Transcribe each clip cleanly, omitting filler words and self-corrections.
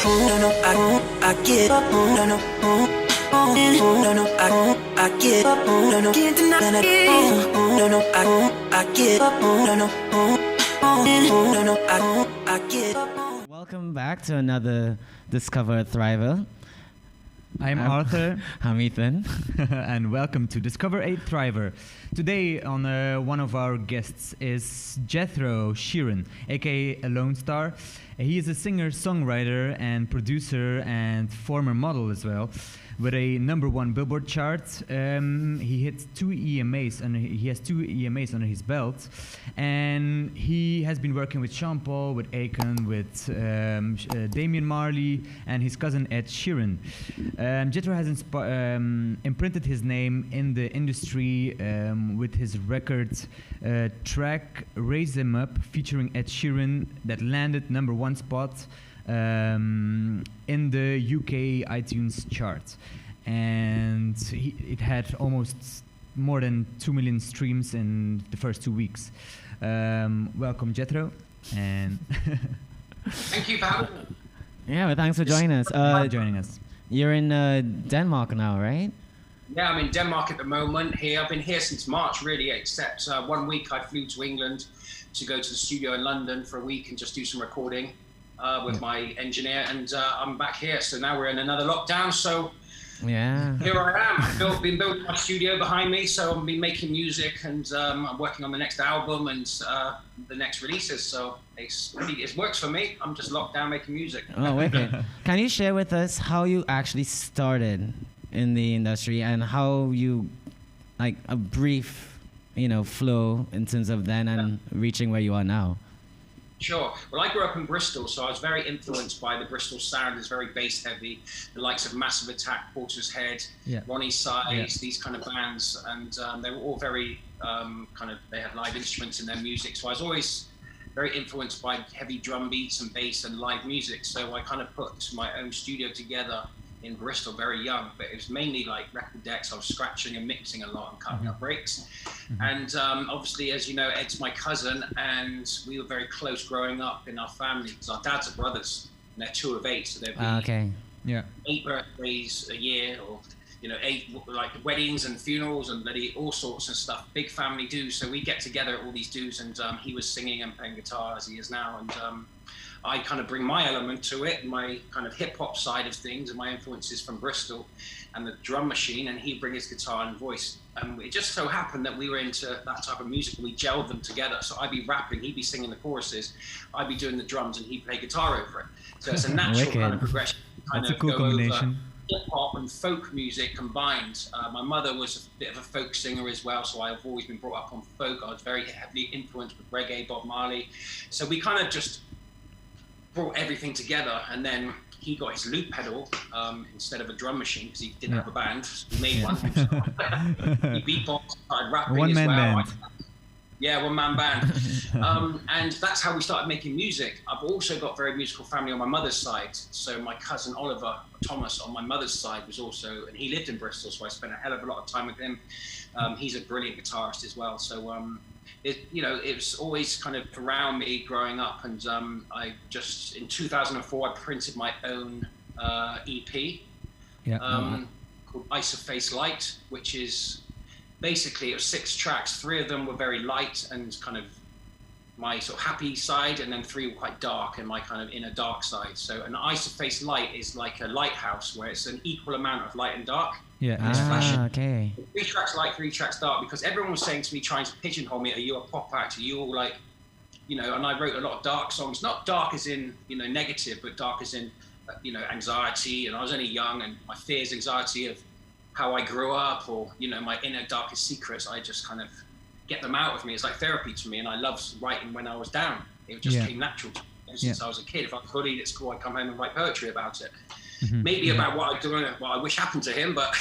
No, no, I get up. No, no, no, no, I get up. No, no, can't deny it. No, no, I get up. No, no, no, no, I get up. Welcome back to another Discover Thriver. I'm Arthur. I'm Ethan. And welcome to Discover a Thriver. Today on one of our guests is Jethro Sheeran, aka Alonestar. He is a singer, songwriter and producer and former model as well. With a #1 Billboard chart, he hit 2 EMAs and he has 2 EMAs under his belt, and he has been working with Sean Paul, with Akon, with Damian Marley, and his cousin Ed Sheeran. Jethro has imprinted his name in the industry with his record track "Raise Them Up" featuring Ed Sheeran that landed #1 spot in the UK iTunes chart, and it had almost more than 2 million streams in the first 2 weeks. Welcome, Jethro, and thank you for having me. Yeah, well, thanks for joining us. You're in Denmark now, right? Yeah, I'm in Denmark at the moment. Here, I've been here since March, really, except 1 week I flew to England to go to the studio in London for a week and just do some recording. With my engineer, and I'm back here. So now we're in another lockdown. So yeah, here I am. I've been building my studio behind me, so I've been making music, and I'm working on the next album and the next releases. So it works for me. I'm just locked down making music. Oh, wicked. Can you share with us how you actually started in the industry and how you, like, a brief, flow in terms of then and reaching where you are now? Sure. Well, I grew up in Bristol, so I was very influenced by the Bristol sound. It's very bass heavy. The likes of Massive Attack, Portishead, Ronnie Size, these kind of bands, and they were all very they had live instruments in their music. So I was always very influenced by heavy drum beats and bass and live music. So I kind of put my own studio together in Bristol very young, but it was mainly like record decks. I was scratching and mixing a lot and cutting up breaks. And obviously, as you know, Ed's my cousin, and we were very close growing up in our family because our dads are brothers, and they're 2 of 8, so there'd be 8 birthdays a year, or 8 like weddings and funerals and all sorts of stuff. Big family do. So we get together at all these dues, and he was singing and playing guitar as he is now, and I kind of bring my element to it, my kind of hip hop side of things, and my influences from Bristol and the drum machine, and he'd bring his guitar and voice. And it just so happened that we were into that type of music, and we gelled them together. So I'd be rapping, he'd be singing the choruses, I'd be doing the drums, and he'd play guitar over it. So it's a natural kind of progression. That's a cool combination. Hip hop and folk music combined. My mother was a bit of a folk singer as well, so I've always been brought up on folk. I was very heavily influenced with reggae, Bob Marley. So we kind of just brought everything together, and then he got his loop pedal instead of a drum machine because he didn't have a band. So he made one. He beatboxed, started rapping One-man band. Yeah, one-man band. And that's how we started making music. I've also got a very musical family on my mother's side. So my cousin Oliver Thomas on my mother's side was also, and he lived in Bristol, so I spent a hell of a lot of time with him. He's a brilliant guitarist as well. So it was always kind of around me growing up, and I just in 2004 I printed my own EP called Ice of Face Light, which is basically it was 6 tracks. 3 of them were very light and kind of my sort of happy side, and then 3 were quite dark and my kind of inner dark side. So an Ice of Face Light is like a lighthouse where it's an equal amount of light and dark. Okay. 3 tracks light, 3 tracks dark, because everyone was saying to me, trying to pigeonhole me, are you a pop act? Are you all like, and I wrote a lot of dark songs, not dark as in, negative, but dark as in, anxiety. And I was only young, and my fears, anxiety of how I grew up, or, my inner darkest secrets, I just kind of get them out of me. It's like therapy to me, and I loved writing when I was down. It just came natural to me since I was a kid. If I was bullied at school, I'd come home and write poetry about it. Maybe about what I wish happened to him, but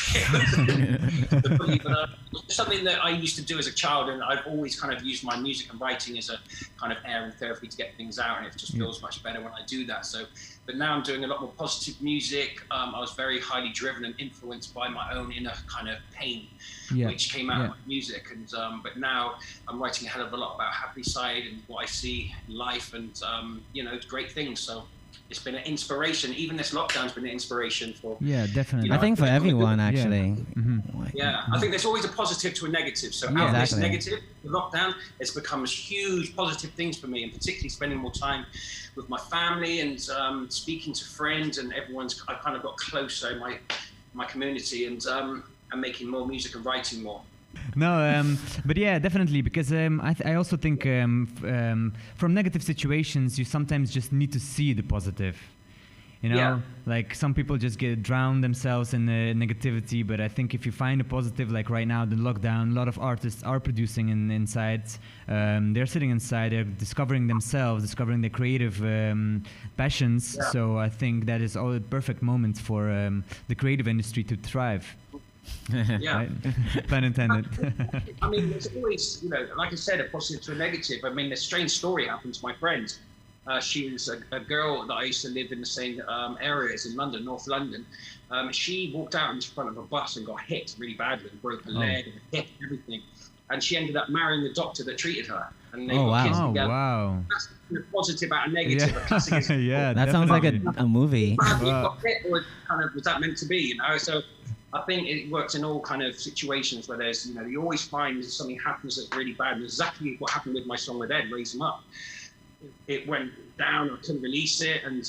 something that I used to do as a child, and I've always kind of used my music and writing as a kind of air and therapy to get things out, and it just feels much better when I do that. So, but now I'm doing a lot more positive music. I was very highly driven and influenced by my own inner kind of pain, which came out of my music. And but now I'm writing a hell of a lot about happy side and what I see in life, and great things. So it's been an inspiration. Even this lockdown's been an inspiration for. Yeah, definitely. I think for everyone, actually. Yeah, I think there's always a positive to a negative. So out of this negative, the lockdown, it's become huge positive things for me, and particularly spending more time with my family and speaking to friends, and I kind of got closer in my community, and making more music and writing more. No, but yeah, definitely, because I also think from negative situations, you sometimes just need to see the positive. You know, like some people just drown themselves in the negativity, but I think if you find a positive, like right now, the lockdown, a lot of artists are producing inside. They're sitting inside, they're discovering themselves, discovering their creative passions. Yeah. So I think that is all a perfect moment for the creative industry to thrive. Yeah. Right? Pun intended. I mean, there's always, like I said, a positive to a negative. I mean, a strange story happened to my friend. She was a girl that I used to live in the same areas in London, North London. She walked out in front of a bus and got hit really badly, broke her leg and a hip and everything. And she ended up marrying the doctor that treated her. And they got kids together. Wow. That's a positive out of negative. Yeah, yeah, that sounds like a movie. Got hit, or was that meant to be? So I think it works in all kind of situations where there's, you always find something happens that's really bad. And exactly what happened with my song with Ed, Raise 'Em Up. It went down, I couldn't release it, and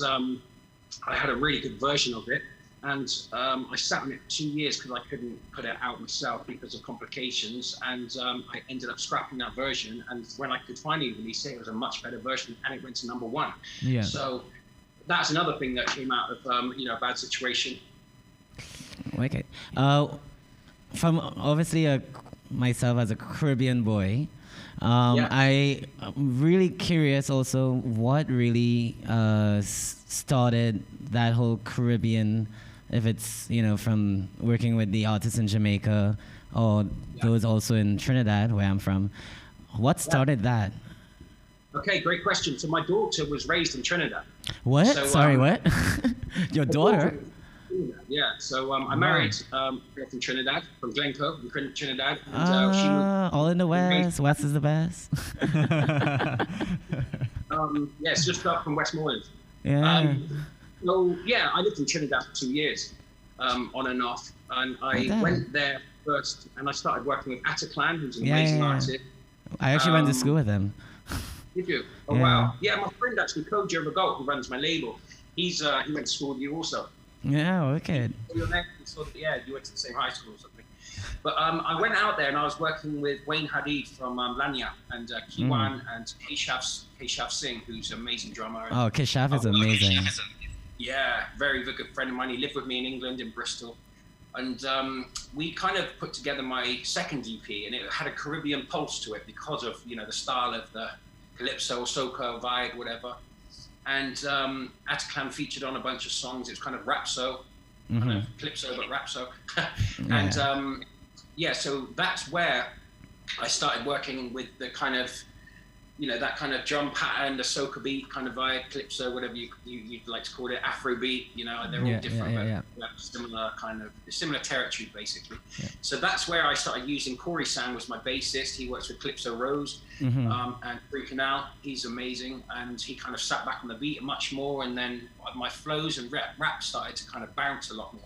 I had a really good version of it. And I sat on it 2 years because I couldn't put it out myself because of complications. And I ended up scrapping that version. And when I could finally release it, it was a much better version, and it went to #1. Yeah. So that's another thing that came out of a bad situation. Okay. From obviously myself as a Caribbean boy, I'm really curious also what really started that whole Caribbean, if it's, from working with the artists in Jamaica or those also in Trinidad, where I'm from. What started that? Okay, great question. So my daughter was raised in Trinidad. What? So, Sorry, what? Your daughter? Yeah, so I married a girl from Trinidad, from Glencoe, from Trinidad. And, she was all in the West. West is the best. It's just up from Westmoreland. Yeah. I lived in Trinidad for 2 years, on and off. And I went there first, and I started working with Ataclan, who's an amazing artist. I actually went to school with him. Did you? Oh, wow. Yeah, my friend actually, Koji Revolt, who runs my label, he went to school with you also. Yeah, wicked. You went to the same high school or something. But I went out there and I was working with Wayne Hadid from Lanya and Kiwan and Keshav Singh, who's an amazing drummer. Oh, Keshav is amazing. Yeah, very, very good friend of mine. He lived with me in England, in Bristol. And we kind of put together my second EP, and it had a Caribbean pulse to it because of, the style of the calypso, soca, vibe, whatever. And Ataclan featured on a bunch of songs. It was kind of rapso, kind of calypso, but rapso. And so that's where I started working with the kind of, that kind of drum pattern, the soca beat kind of vibe, calypso, whatever you'd like to call it, Afro beat. They're all different, but similar kind of similar territory basically. Yeah. So that's where I started using Corey Sang was my bassist. He works with Calypso Rose and Free Canal. He's amazing, and he kind of sat back on the beat much more. And then my flows and rap started to kind of bounce a lot more.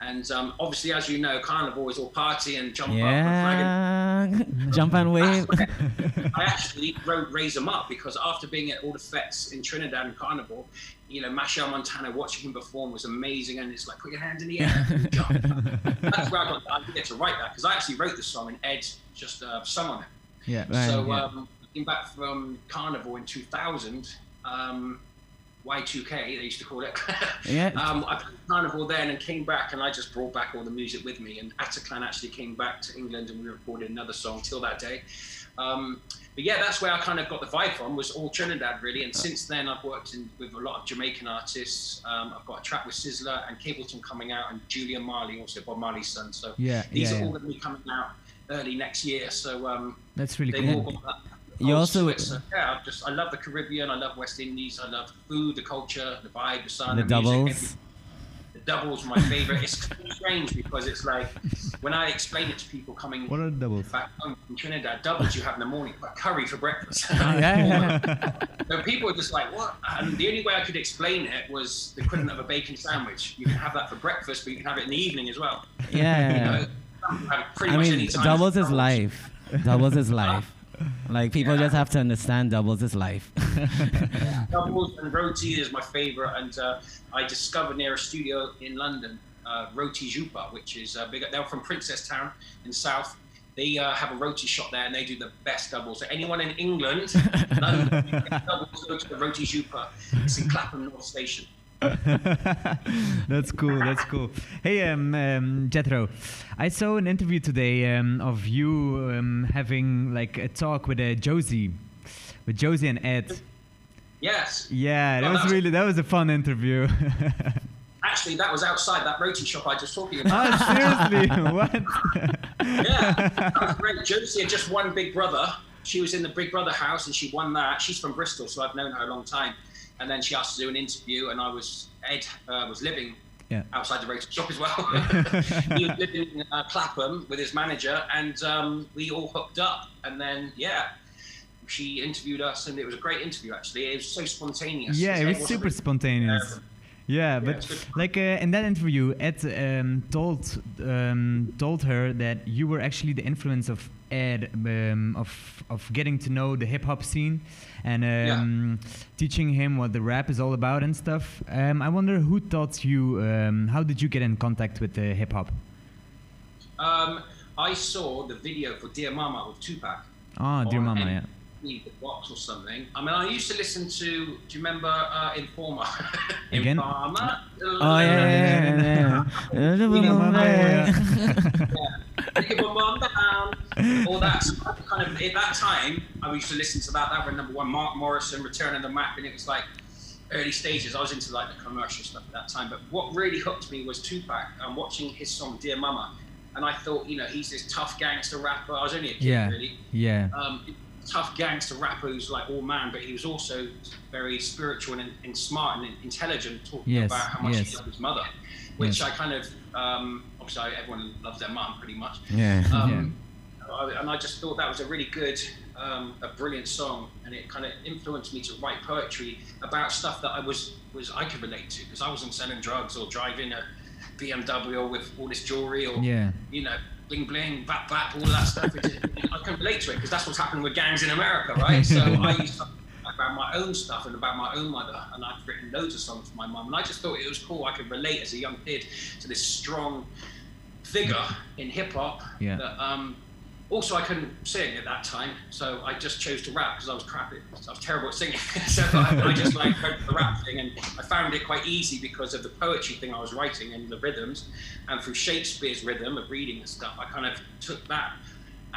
And obviously, as you know, Carnival is all party and jump up and flag. Jump and wave. I actually wrote Raise 'Em Up because after being at all the fests in Trinidad and Carnival, Machel Montana, watching him perform was amazing. And it's like, put your hands in the air and jump. That's where I got the idea to write that, because I actually wrote the song and Ed just sung on it. Yeah. Right, so I came back from Carnival in 2000. Y2K, they used to call it. I played Carnival then and came back, and I just brought back all the music with me. And Ataclan actually came back to England, and we recorded another song till that day. But yeah, that's where I kind of got the vibe from, was all Trinidad really. And since then, I've worked with a lot of Jamaican artists. I've got a track with Sizzler and Cableton coming out, and Julian Marley, also Bob Marley's son. So these are all going to be coming out early next year. So that's really they've cool. all got that. You also, I love the Caribbean. I love West Indies. I love the food, the culture, the vibe, the sun, the doubles. Music, the doubles are my favorite. It's strange because it's like when I explain it to people coming what are the doubles? back home from Trinidad, doubles you have in the morning, but curry for breakfast. So people are just like, what? And the only way I could explain it was the equivalent of a bacon sandwich. You can have that for breakfast, but you can have it in the evening as well. Yeah. You know, I mean, doubles is life. Doubles is life. Like, people just have to understand doubles is life. Doubles and roti is my favorite, and I discovered near a studio in London, Roti Jupa, which is big. They're from Princess Town in the south. They have a roti shop there, and they do the best doubles. So anyone in England, London, doubles, go to the Roti Jupa. It's in Clapham North Station. That's cool. That's cool. Hey, Jethro, I saw an interview today of you having like a talk with Josie and Ed. Yes. Yeah, that was a fun interview. Actually, that was outside that roti shop I just talking about. Oh, seriously? What? Yeah, that was great. Josie had just won Big Brother. She was in the Big Brother house and she won that. She's from Bristol, so I've known her a long time. And then she asked to do an interview, and Ed was living outside the roti shop as well. He was living in Clapham with his manager, and we all hooked up. And then, she interviewed us, and it was a great interview, actually. It was so spontaneous. Yeah, it was super spontaneous. Yeah, but like in that interview, Ed told her that you were actually the influence of Ed, of getting to know the hip hop scene and teaching him what the rap is all about and stuff. I wonder who taught you. How did you get in contact with the hip hop? I saw the video for Dear Mama with Tupac. Oh, Dear Mama, the box or something. I mean, I used to listen to. Do you remember Informer? Again? Informer. Oh yeah. All that kind of. At that time, I used to listen to that. That was number one. Mark Morrison, Return of the Mac, and it was like early stages. I was into like the commercial stuff at that time. But what really hooked me was Tupac. I'm watching his song Dear Mama, and I thought, he's this tough gangster rapper. I was only a kid, really. Yeah. Tough gangster rapper who's like all man, but he was also very spiritual and smart and intelligent, talking about how much he loved his mother, which I kind of obviously everyone loves their mum pretty much. And I just thought that was a really good, a brilliant song, and it kind of influenced me to write poetry about stuff that I could relate to, because I wasn't selling drugs or driving a BMW with all this jewelry or bling bling, bap bap, all of that stuff. I can relate to it because that's what's happening with gangs in America, right? So I used to talk about my own stuff and about my own mother, and I've written loads of songs for my mum, and I just thought it was cool. I could relate as a young kid to this strong figure in hip hop that also I couldn't sing at that time, so I just chose to rap because I was crappy. I was terrible at singing, so I just went for the rap thing, and I found it quite easy because of the poetry thing I was writing and the rhythms, and through Shakespeare's rhythm of reading and stuff, I kind of took that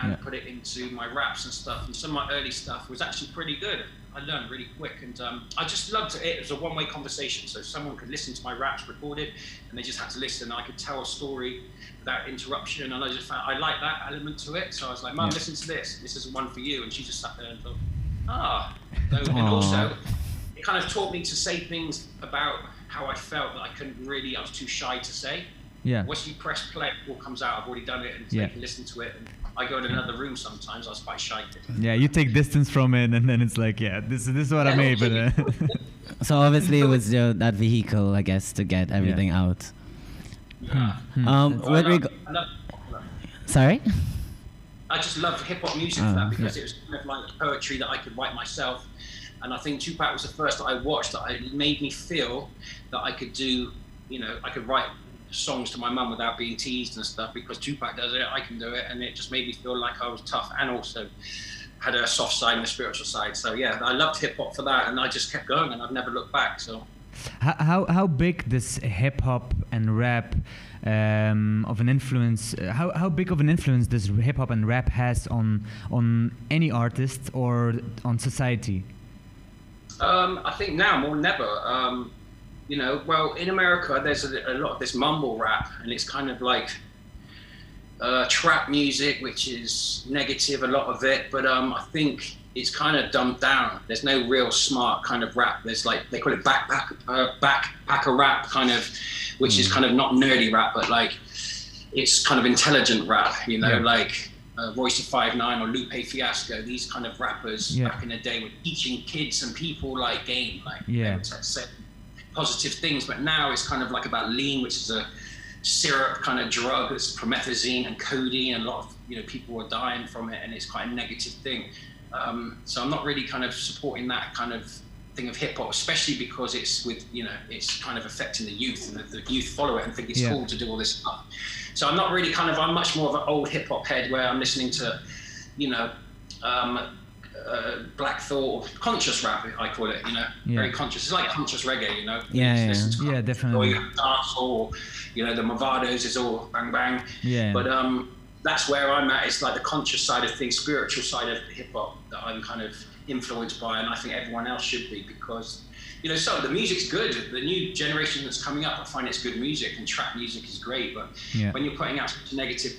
and put it into my raps and stuff. And some of my early stuff was actually pretty good. I learned really quick, and I just loved it. It was a one-way conversation, so someone could listen to my raps recorded, and they just had to listen. I could tell a story without interruption, and I just found I liked that element to it. So I was like, Mum, listen to this. This is one for you. And she just sat there and thought, So, and also, it kind of taught me to say things about how I felt that I was too shy to say. Yeah. Once you press play, it all comes out. I've already done it, and they can listen to it. And I go in another room sometimes. I was quite shy. Yeah, you take distance from it, and then it's like, this is what I made. But so obviously it was that vehicle, I guess, to get everything out. Sorry? I just love hip hop music for that, because it was kind of like poetry that I could write myself. And I think Tupac was the first that I watched that it made me feel that I could do, I could write songs to my mum without being teased and stuff, because Tupac does it, I can do it, and it just made me feel like I was tough and also had a soft side and a spiritual side. So I loved hip hop for that, and I just kept going, and I've never looked back. So how big this hip hop and rap of an influence? How big of an influence does hip hop and rap has on any artist or on society? I think now more than ever. Well, in America, there's a lot of this mumble rap, and it's kind of like trap music, which is negative, a lot of it. But I think it's kind of dumbed down. There's no real smart kind of rap. There's like, they call it backpacker rap, kind of which is kind of not nerdy rap, but like it's kind of intelligent rap, you know, like Royce da 5'9" or Lupe Fiasco. These kind of rappers back in the day were teaching kids and people like game, like they would say positive things. But now it's kind of like about lean, which is a syrup kind of drug. It's promethazine and codeine, and a lot of people are dying from it, and it's quite a negative thing. So I'm not really kind of supporting that kind of thing of hip hop, especially because it's with it's kind of affecting the youth, and the youth follow it and think it's cool to do all this stuff. So I'm not really I'm much more of an old hip hop head, where I'm listening to Black Thought, conscious rap, I call it, very conscious. It's like conscious reggae, definitely. Or dance, or the Movados is all bang bang. But that's where I'm at. It's like the conscious side of things, spiritual side of hip hop that I'm kind of influenced by, and I think everyone else should be, because so the music's good. The new generation that's coming up, I find it's good music, and trap music is great. But when you're putting out such a negative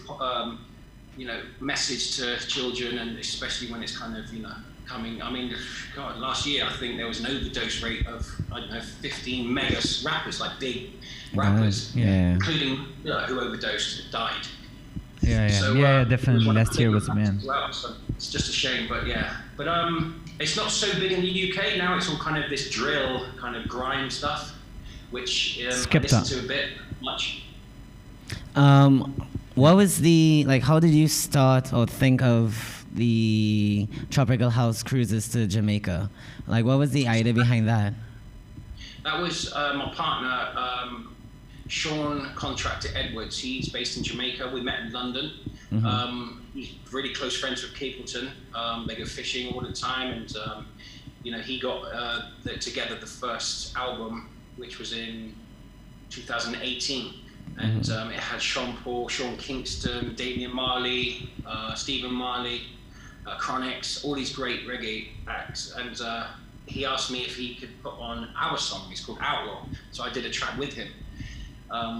message to children, and especially when it's kind of coming. I mean, God, last year I think there was an overdose rate of 15 mega rappers, like big rappers, including who overdosed, died. So, definitely. Last year was well, so it's just a shame, but it's not so big in the UK now. It's all kind of this drill, kind of grime stuff, which I listen to a bit much. What was how did you start or think of the tropical house cruises to Jamaica? Like, what was the idea behind that? That was my partner, Sean Contractor Edwards. He's based in Jamaica. We met in London. He's really close friends with Capleton. They go fishing all the time, and he got together the first album, which was in 2018. And it had Sean Paul, Sean Kingston, Damian Marley, Stephen Marley, Chronix, all these great reggae acts. And he asked me if he could put on our song. It's called Outlaw. So I did a track with him,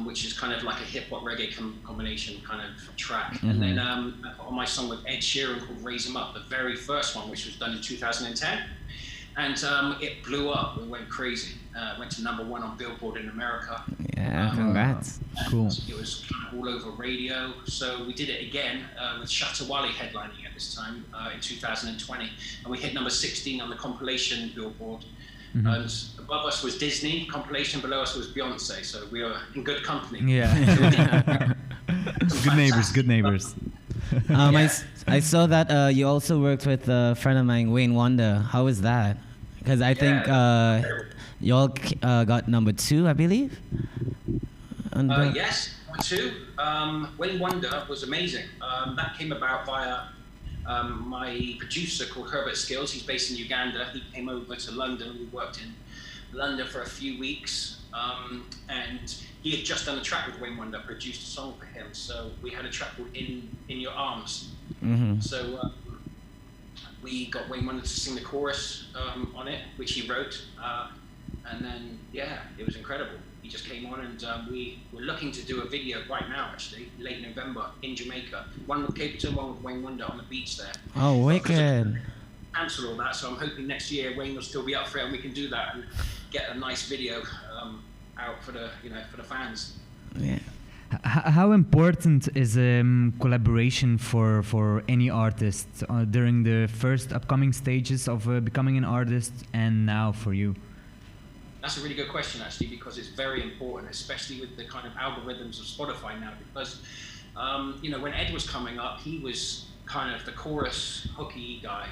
which is kind of like a hip hop reggae combination kind of track. And then I put on my song with Ed Sheeran called Raise 'Em Up, the very first one, which was done in 2010. And it blew up. It went crazy. Went to #1 on Billboard in America. Yeah, congrats. Cool. It was all over radio. So we did it again with Shatta Wali headlining at this time in 2020. And we hit number 16 on the compilation Billboard. And above us was Disney compilation, below us was Beyonce. So we were in good company. Yeah. Good neighbors. I saw that you also worked with a friend of mine, Wayne Wonder. How was that? Because I think y'all got #2, I believe. Yes, #2. Wayne Wonder was amazing. That came about via my producer called Herbert Skills. He's based in Uganda. He came over to London. We worked in London for a few weeks. And he had just done a track with Wayne Wonder, produced a song for him. So we had a track called In Your Arms. So we got Wayne Wonder to sing the chorus on it, which he wrote. And then, it was incredible. He just came on, and we were looking to do a video right now, actually, late November in Jamaica. One with Capleton, one with Wayne Wonder on the beach there. Oh, wicked. Cancel all that, so I'm hoping next year Wayne will still be up for it, and we can do that and get a nice video out for the fans. Yeah. How important is collaboration for any artist during the first upcoming stages of becoming an artist, and now for you? That's a really good question, actually, because it's very important, especially with the kind of algorithms of Spotify now. Because when Ed was coming up, he was kind of the chorus hooky guy.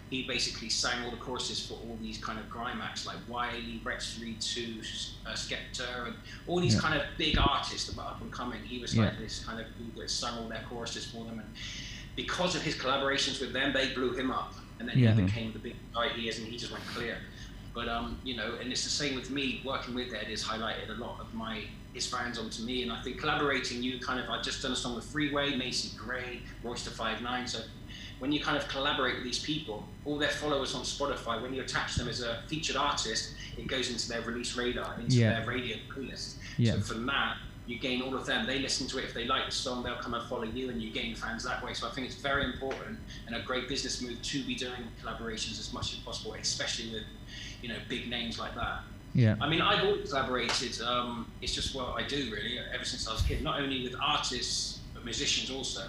He basically sang all the choruses for all these kind of grime acts like Wiley, Rex Reed 2, Skepta, and all these kind of big artists that were up and coming. He was like this kind of dude that sang all their choruses for them. And because of his collaborations with them, they blew him up. And then he became the big guy he is, and he just went clear. But, and it's the same with me. Working with Ed has highlighted a lot of his fans onto me. And I think collaborating, I've just done a song with Freeway, Macy Gray, Royce da 5'9". So when you kind of collaborate with these people, all their followers on Spotify, when you attach them as a featured artist, it goes into their release radar, into their radio playlist. So from that, you gain all of them. They listen to it. If they like the song, they'll come and follow you, and you gain fans that way. So I think it's very important and a great business move to be doing collaborations as much as possible, especially with big names like that. Yeah. I mean, I've always collaborated. It's just what I do, really, ever since I was a kid. Not only with artists, but musicians also.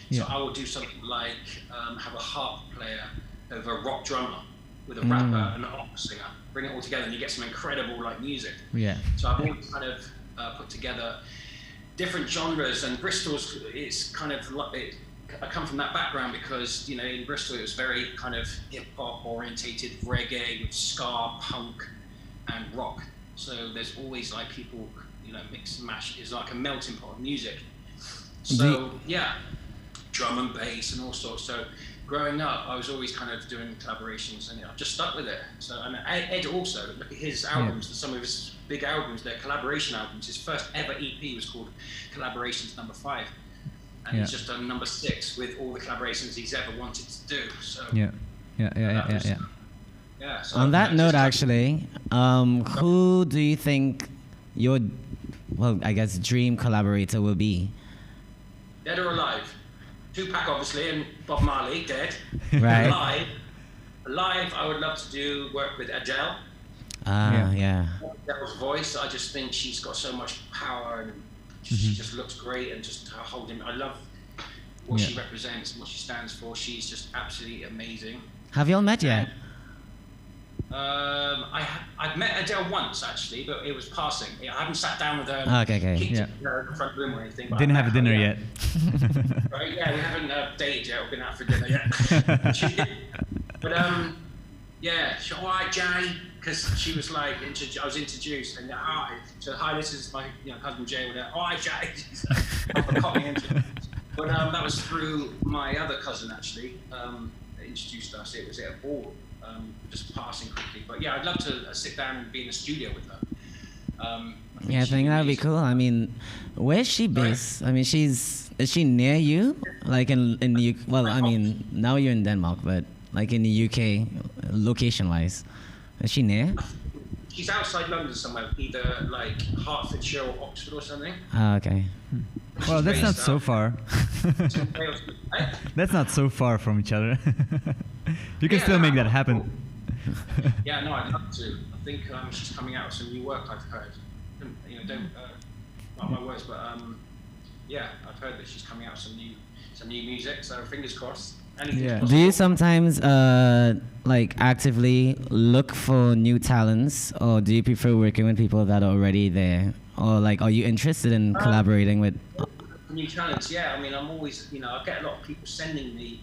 Yeah. So I will do something like have a harp player over a rock drummer with a rapper and an opera singer. Bring it all together, and you get some incredible like music. Yeah. So I've always kind of put together different genres, and Bristol's it's kind of I come from that background because, you know, in Bristol it was very kind of hip-hop orientated, reggae with ska, punk and rock. So there's always like people, you know, mix and mash. It's like a melting pot of music. So yeah, drum and bass and all sorts. So growing up, I was always kind of doing collaborations, and I've just stuck with it. So, and Ed also, look at his albums, some of his big albums, they're collaboration albums. His first ever EP was called Collaborations Number 5. And he's just done number 6 with all the collaborations he's ever wanted to do. So Yeah. So On that note, actually, who do you think your, well, I guess, dream collaborator will be? Dead or alive? Tupac, obviously, and Bob Marley, dead. Right. Alive, I would love to do work with Adele. Yeah. Adele's voice, I just think she's got so much power, and she just looks great, and just her holding. I love what she represents and what she stands for. She's just absolutely amazing. Have you all met yet? I've met Adele once actually, but it was passing. I haven't sat down with her. And kicked her in the front room or anything. But Didn't have a dinner yet. Right? Yeah, we haven't dated yet or been out for dinner yet. But yeah, she, all right, Jay, because she was like, I was introduced, and hi, so hi, this is my cousin Jay. With her, all right, Jay. But that was through my other cousin actually. That introduced us. It was at a ball. Just passing quickly, but yeah, I'd love to sit down and be in the studio with her. I think that'd be cool. I mean, where's she based? I mean, is she near you? Like in the UK? Well, I mean, now you're in Denmark, but like in the UK, location-wise, is she near? She's outside London somewhere, either like Hertfordshire or Oxford or something. Oh, okay. Well, that's not so far. That's not so far from each other. You can still make that happen. Yeah, no, I'd love to. I think she's coming out with some new work, I've heard. Don't mark my words, but yeah, I've heard that she's coming out with some new music. So fingers crossed. Do you sometimes like actively look for new talents, or do you prefer working with people that are already there, or like are you interested in collaborating with new talents? Yeah, I mean, I'm always, I get a lot of people sending me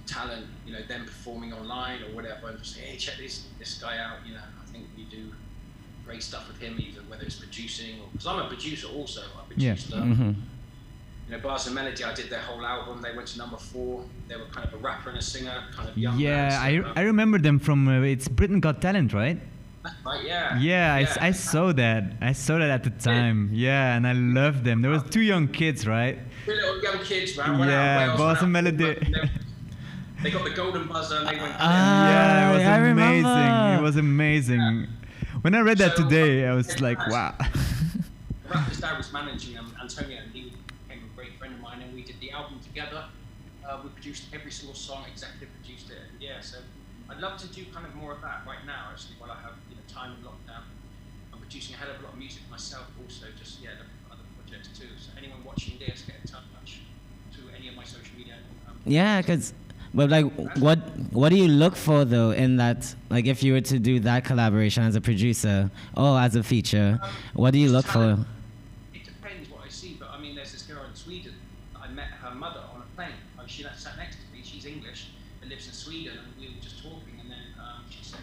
talent, them performing online or whatever, and just say, hey, check this guy out. I think you do great stuff with him, either whether it's producing or because I'm a producer also. I produced Bars and Melody. I did their whole album. They went to number 4. They were kind of a rapper and a singer, kind of young. Yeah, I remember them from it's Britain Got Talent, right? Right, yeah. Yeah, I saw that. I saw that at the time. Yeah, and I loved them. There was 2 young kids, right? 2 little young kids, man. Yeah, Bars and Melody. They got the golden buzzer and they went. Yeah, it was amazing. It was amazing. When I read that today, I was like, wow. The rapper's dad was managing them, Antonio, and he became a great friend of mine, and we did the album together. We produced every single song, executive produced it, and yeah, so I'd love to do kind of more of that right now, actually, while I have time in lockdown. I'm producing a hell of a lot of music myself, also, just the other projects too. So anyone watching this, get in touch to any of my social media. Yeah, because. But like, what do you look for though in that? Like, if you were to do that collaboration as a producer or as a feature, what do you look for? It depends what I see, but I mean, there's this girl in Sweden. I met her mother on a plane. She sat next to me. She's English and lives in Sweden, and we were just talking. And then she said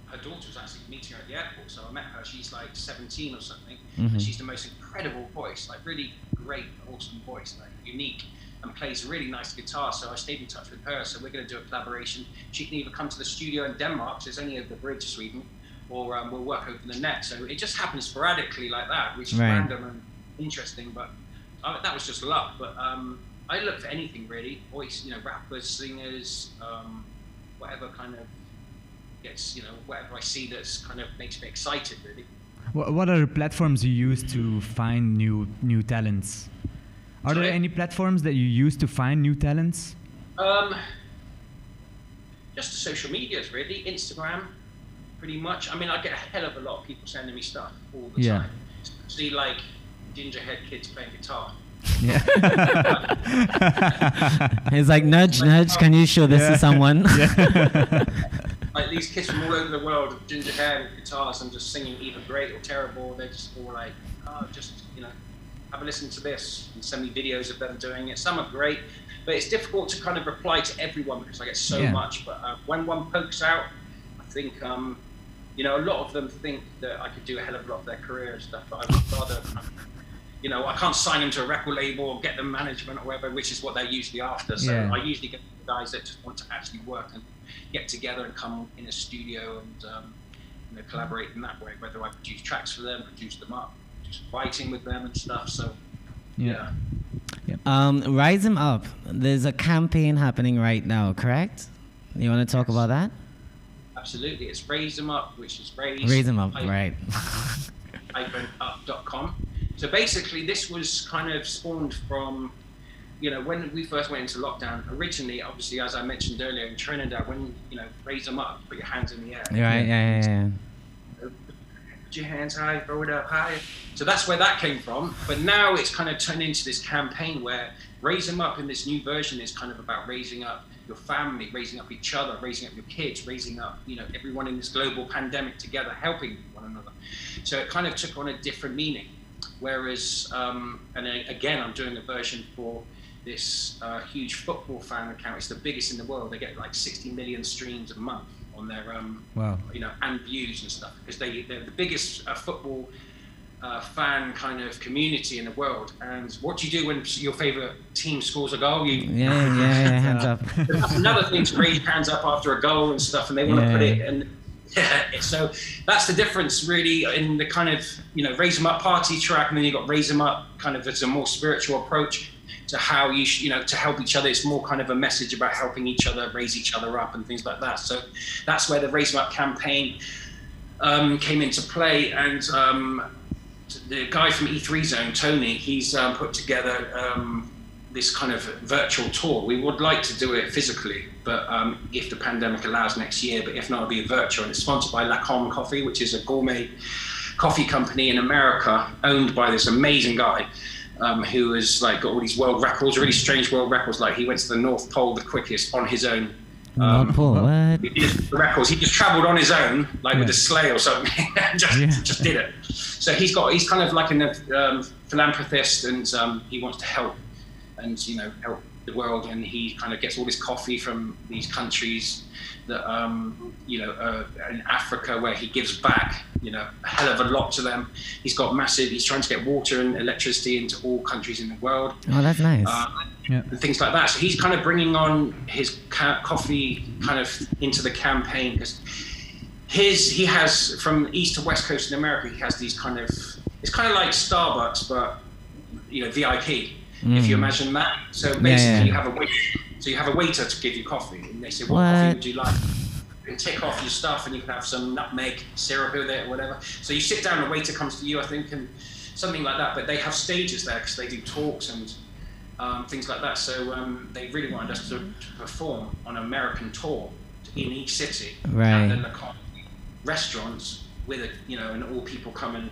her daughter was actually meeting her at the airport. So I met her. She's like 17 or something, and she's the most incredible voice, like really great, awesome voice, like unique. And plays really nice guitar, so I stayed in touch with her. So we're going to do a collaboration. She can either come to the studio in Denmark, so it's only over the bridge, Sweden, or we'll work over the net. So it just happens sporadically like that, which is random and interesting. But that was just luck. But I look for anything really: voice, rappers, singers, whatever kind of gets, whatever I see that's kind of makes me excited, really. What are the platforms you use to find new talents? Are there any platforms that you use to find new talents? Just the social medias, really. Instagram, pretty much. I mean, I get a hell of a lot of people sending me stuff all the time. See, like gingerhead kids playing guitar. Yeah. It's like nudge, nudge. Can you show this to someone? Like these kids from all over the world with ginger hair and guitars and just singing either great or terrible. They're just all like, oh, just have a listen to this and send me videos of them doing it. Some are great, but it's difficult to kind of reply to everyone because I get so much. But when one pokes out, I think a lot of them think that I could do a hell of a lot of their career and stuff. But I would rather. I can't sign them to a record label or get them management or whatever, which is what they're usually after. So I usually get the guys that just want to actually work and get together and come in a studio and collaborate in that way, whether I produce tracks for them, produce them up, do some writing with them and stuff. So, Rise 'Em Up. There's a campaign happening right now, correct? You want to talk about that? Absolutely. It's Raise 'Em Up, which is Raise 'Em Up, right. up.com. So basically, this was kind of spawned from, when we first went into lockdown. Originally, obviously, as I mentioned earlier, in Trinidad, when raise them up, put your hands in the air. Right, yeah. Put your hands high, throw it up high. So that's where that came from. But now it's kind of turned into this campaign where Raise 'Em Up in this new version is kind of about raising up your family, raising up each other, raising up your kids, raising up everyone in this global pandemic together, helping one another. So it kind of took on a different meaning. Whereas, and again, I'm doing a version for this huge football fan account. It's the biggest in the world. They get like 60 million streams a month on their, and views and stuff, because they're the biggest football fan kind of community in the world. And what do you do when your favorite team scores a goal? Hands up. That's another thing, to raise hands up after a goal and stuff, and they want to put it in. So that's the difference really in the kind of Raise 'Em Up party track, and then you've got Raise 'Em Up kind of as a more spiritual approach to how you to help each other. It's more kind of a message about helping each other, raise each other up and things like that. So that's where the Raise 'Em Up campaign came into play. And the guy from E3 Zone, Tony, he's put together this kind of virtual tour. We would like to do it physically, but if the pandemic allows next year, but if not, it'll be virtual. And it's sponsored by Lacombe Coffee, which is a gourmet coffee company in America, owned by this amazing guy who has got all these world records, really strange world records. Like he went to the North Pole the quickest on his own. North Pole, what? He did the records. He just travelled on his own, with a sleigh or something, and just did it. So he's kind of like a philanthropist, and he wants to help. And help the world, and he kind of gets all his coffee from these countries that in Africa, where he gives back a hell of a lot to them. He's trying to get water and electricity into all countries in the world. Oh, that's nice. And things like that. So he's kind of bringing on his coffee kind of into the campaign, because he has, from east to west coast in America, he has these kind of, it's kind of like Starbucks, but VIP. If you imagine that. So basically you have a waiter to give you coffee, and they say, what coffee would you like? You can tick off your stuff, and you can have some nutmeg syrup with it or whatever. So you sit down, the waiter comes to you, I think, and something like that. But they have stages there because they do talks and things like that. So they really wanted us to perform on an American tour in each city. Right. And then the restaurants with and all people come and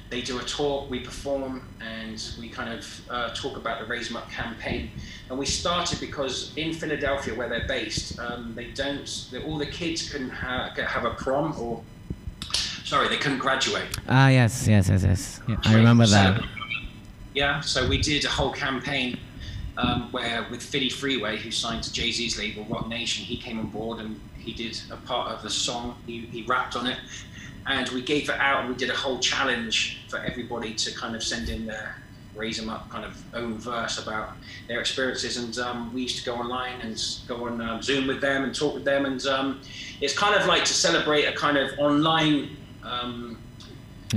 they do a talk, we perform, and we kind of talk about the Raise 'Em Up campaign. And we started because in Philadelphia, where they're based, all the kids couldn't have a prom, they couldn't graduate. Yes. Yeah. I remember that. So we did a whole campaign where with Philly Freeway, who signed to Jay-Z's label, Rock Nation, he came on board and he did a part of the song, he rapped on it. And we gave it out, and we did a whole challenge for everybody to kind of send in their Raise 'Em Up kind of own verse about their experiences. And we used to go online and go on Zoom with them and talk with them. And it's kind of like to celebrate a kind of online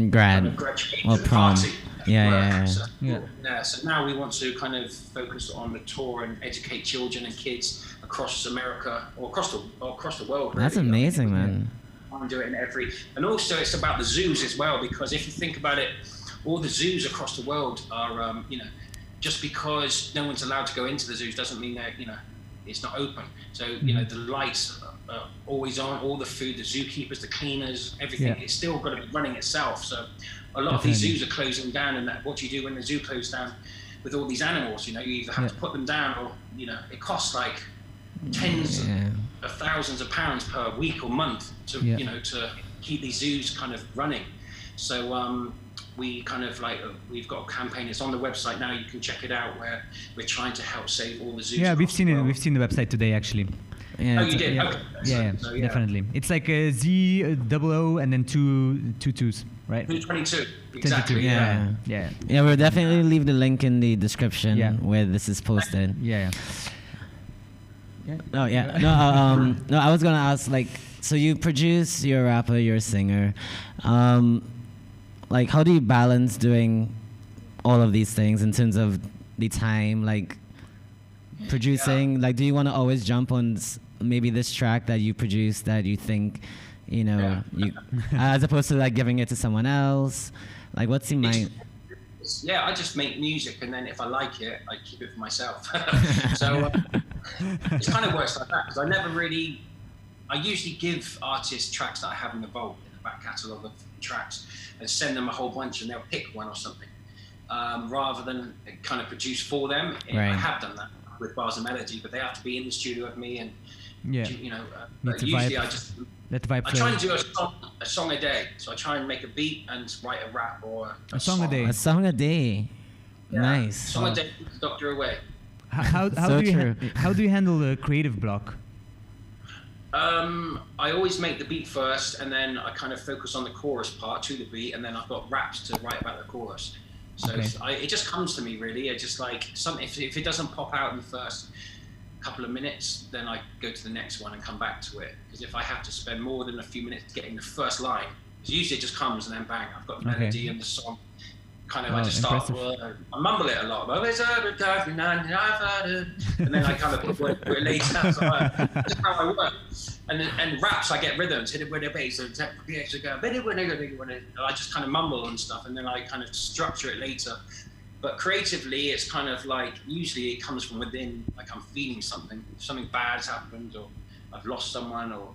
graduation or prom. party. So now we want to kind of focus on the tour and educate children and kids across America or across the world. That's really amazing, man. And do it and also it's about the zoos as well, because if you think about it, all the zoos across the world are just because no one's allowed to go into the zoos doesn't mean that it's not open. So the lights always on, all the food, the zookeepers, the cleaners, everything. It's still got to be running itself. So a lot of these zoos are closing down, and what do you do when the zoo closes down with all these animals? You know, you either have to put them down, or, you know, it costs like tens of thousands of pounds per week or month to, you know, to keep these zoos kind of running. So we kind of like, we've got a campaign, it's on the website now, you can check it out, where we're trying to help save all the zoos. Yeah, we've seen it. We've seen the website today, actually. Yeah, oh, you did? Yeah, okay. So, definitely. It's like a Z00 and then two twos, right? 22, exactly. Yeah, we'll definitely leave the link in the description where this is posted. No, I was gonna ask, like, so you produce, you're a rapper, you're a singer. Like, how do you balance doing all of these things in terms of the time, like producing? Like, do you want to always jump on maybe this track that you produce that you think, you know, you as opposed to like giving it to someone else? Like, what's in mind? Yeah, I just make music, and then if I like it, I keep it for myself. So it kind of works like that, because I usually give artists tracks that I have in the vault, in the back catalogue of tracks, and send them a whole bunch, and they'll pick one or something, rather than kind of produce for them. I have done that with Bars and Melody, but they have to be in the studio with me, and you know, usually I just try and do a song a day. So I try and make a beat and write a rap or a song a day. A song a day. Nice. Song a day keeps the doctor away. How do you handle a creative block? I always make the beat first, and then I kind of focus on the chorus part to the beat, and then I've got raps to write about the chorus. So it just comes to me, really. It just like if it doesn't pop out in the first couple of minutes, then I go to the next one and come back to it. Because if I have to spend more than a few minutes getting the first line, because usually it just comes and then bang, I've got the melody and the song. Kind of, I just start, I mumble it a lot. And then I kind of put it later. So that's how I work. And raps, I get rhythms, hit it with a bass, and I just kind of mumble and stuff, and then I kind of structure it later. But creatively, it's kind of like, usually it comes from within, like I'm feeling something. If something bad's happened, or I've lost someone, or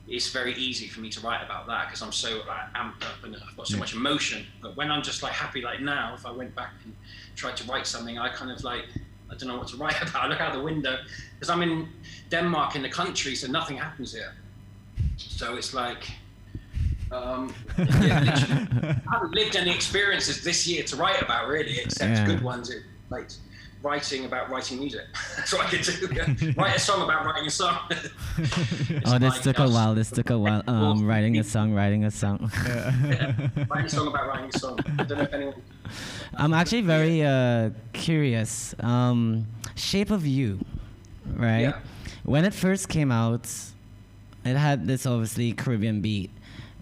it's very easy for me to write about that, because I'm so like amped up and I've got so much emotion. But when I'm just like happy, like now, if I went back and tried to write something, I kind of like, I don't know what to write about. I look out the window, because I'm in Denmark in the country, so nothing happens here. So it's like, I haven't lived any experiences this year to write about, really, except good ones. Like writing about writing music. That's what I can do. Write a song about writing a song. This took a while. Writing a song. Writing a song about writing a song. I don't know if anyone. I'm actually very curious. Shape of You, right? Yeah. When it first came out, it had this obviously Caribbean beat.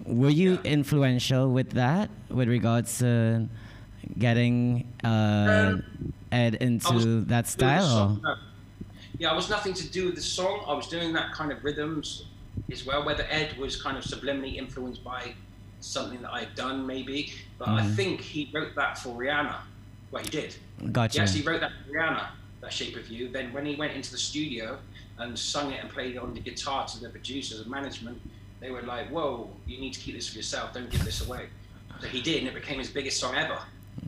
Were you influential with that, with regards to getting Ed into that style? Yeah, I was nothing to do with the song. I was doing that kind of rhythms as well, whether Ed was kind of subliminally influenced by something that I had done, maybe. But I think he wrote that for Rihanna. Well, he did. Gotcha. Yes, he wrote that for Rihanna, that Shape of You. Then when he went into the studio and sung it and played it on the guitar to the producers and management, they were like, whoa, you need to keep this for yourself, don't give this away. So he did, and it became his biggest song ever.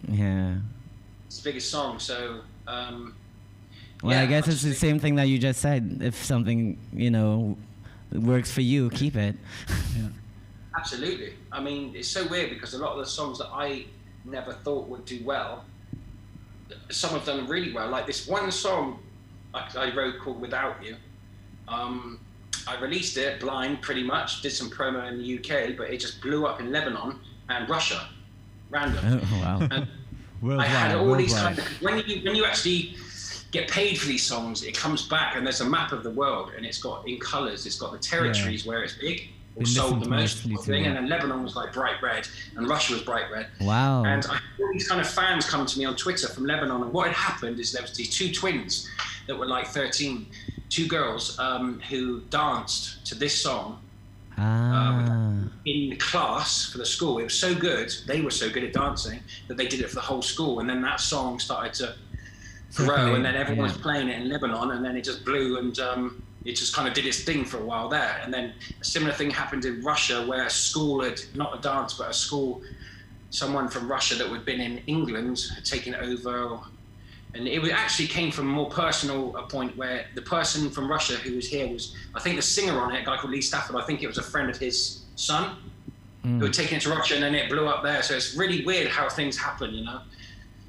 Yeah. His biggest song, so... I guess it's the same thing that you just said. If something, you know, works for you, keep it. Yeah. Absolutely. I mean, it's so weird, because a lot of the songs that I never thought would do well, some have done really well. Like this one song I wrote called Without You. I released it blind, pretty much, did some promo in the UK, but it just blew up in Lebanon and Russia, random. Oh, wow. And I had all these kind of, when you actually get paid for these songs, it comes back and there's a map of the world, and it's got in colors, it's got the territories where it's big or sold the most thing, and then Lebanon was like bright red and Russia was bright red. Wow. And I had all these kind of fans come to me on Twitter from Lebanon, and what had happened is there was these two twins that were like 13, two girls who danced to this song in class for the school. It was so good, they were so good at dancing, that they did it for the whole school, and then that song started to grow, and then everyone was playing it in Lebanon, and then it just blew, and it just kind of did its thing for a while there. And then a similar thing happened in Russia, where a school had, not a dance, but a school, someone from Russia that had been in England had taken it over. And it actually came from a more personal point, where the person from Russia who was here was, I think the singer on it, a guy called Lee Stafford, I think it was a friend of his son who had taken it to Russia, and then it blew up there. So it's really weird how things happen, you know?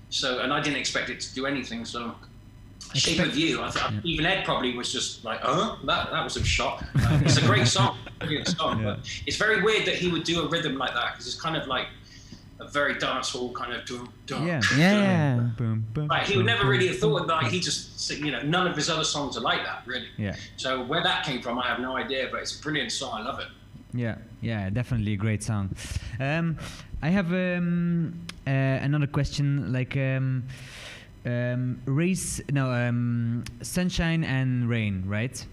So, and I didn't expect it to do anything, so. Shape of You, even Ed probably was just like, that was a shock. It's a great song, but it's very weird that he would do a rhythm like that, because it's kind of like a very dancehall kind of boom, boom. Like, he would never really have thought that. He just, you know, none of his other songs are like that, really. Yeah. So where that came from, I have no idea, but it's a brilliant song. I love it. Yeah, definitely a great song. I have another question, like. Sunshine and Rain, right?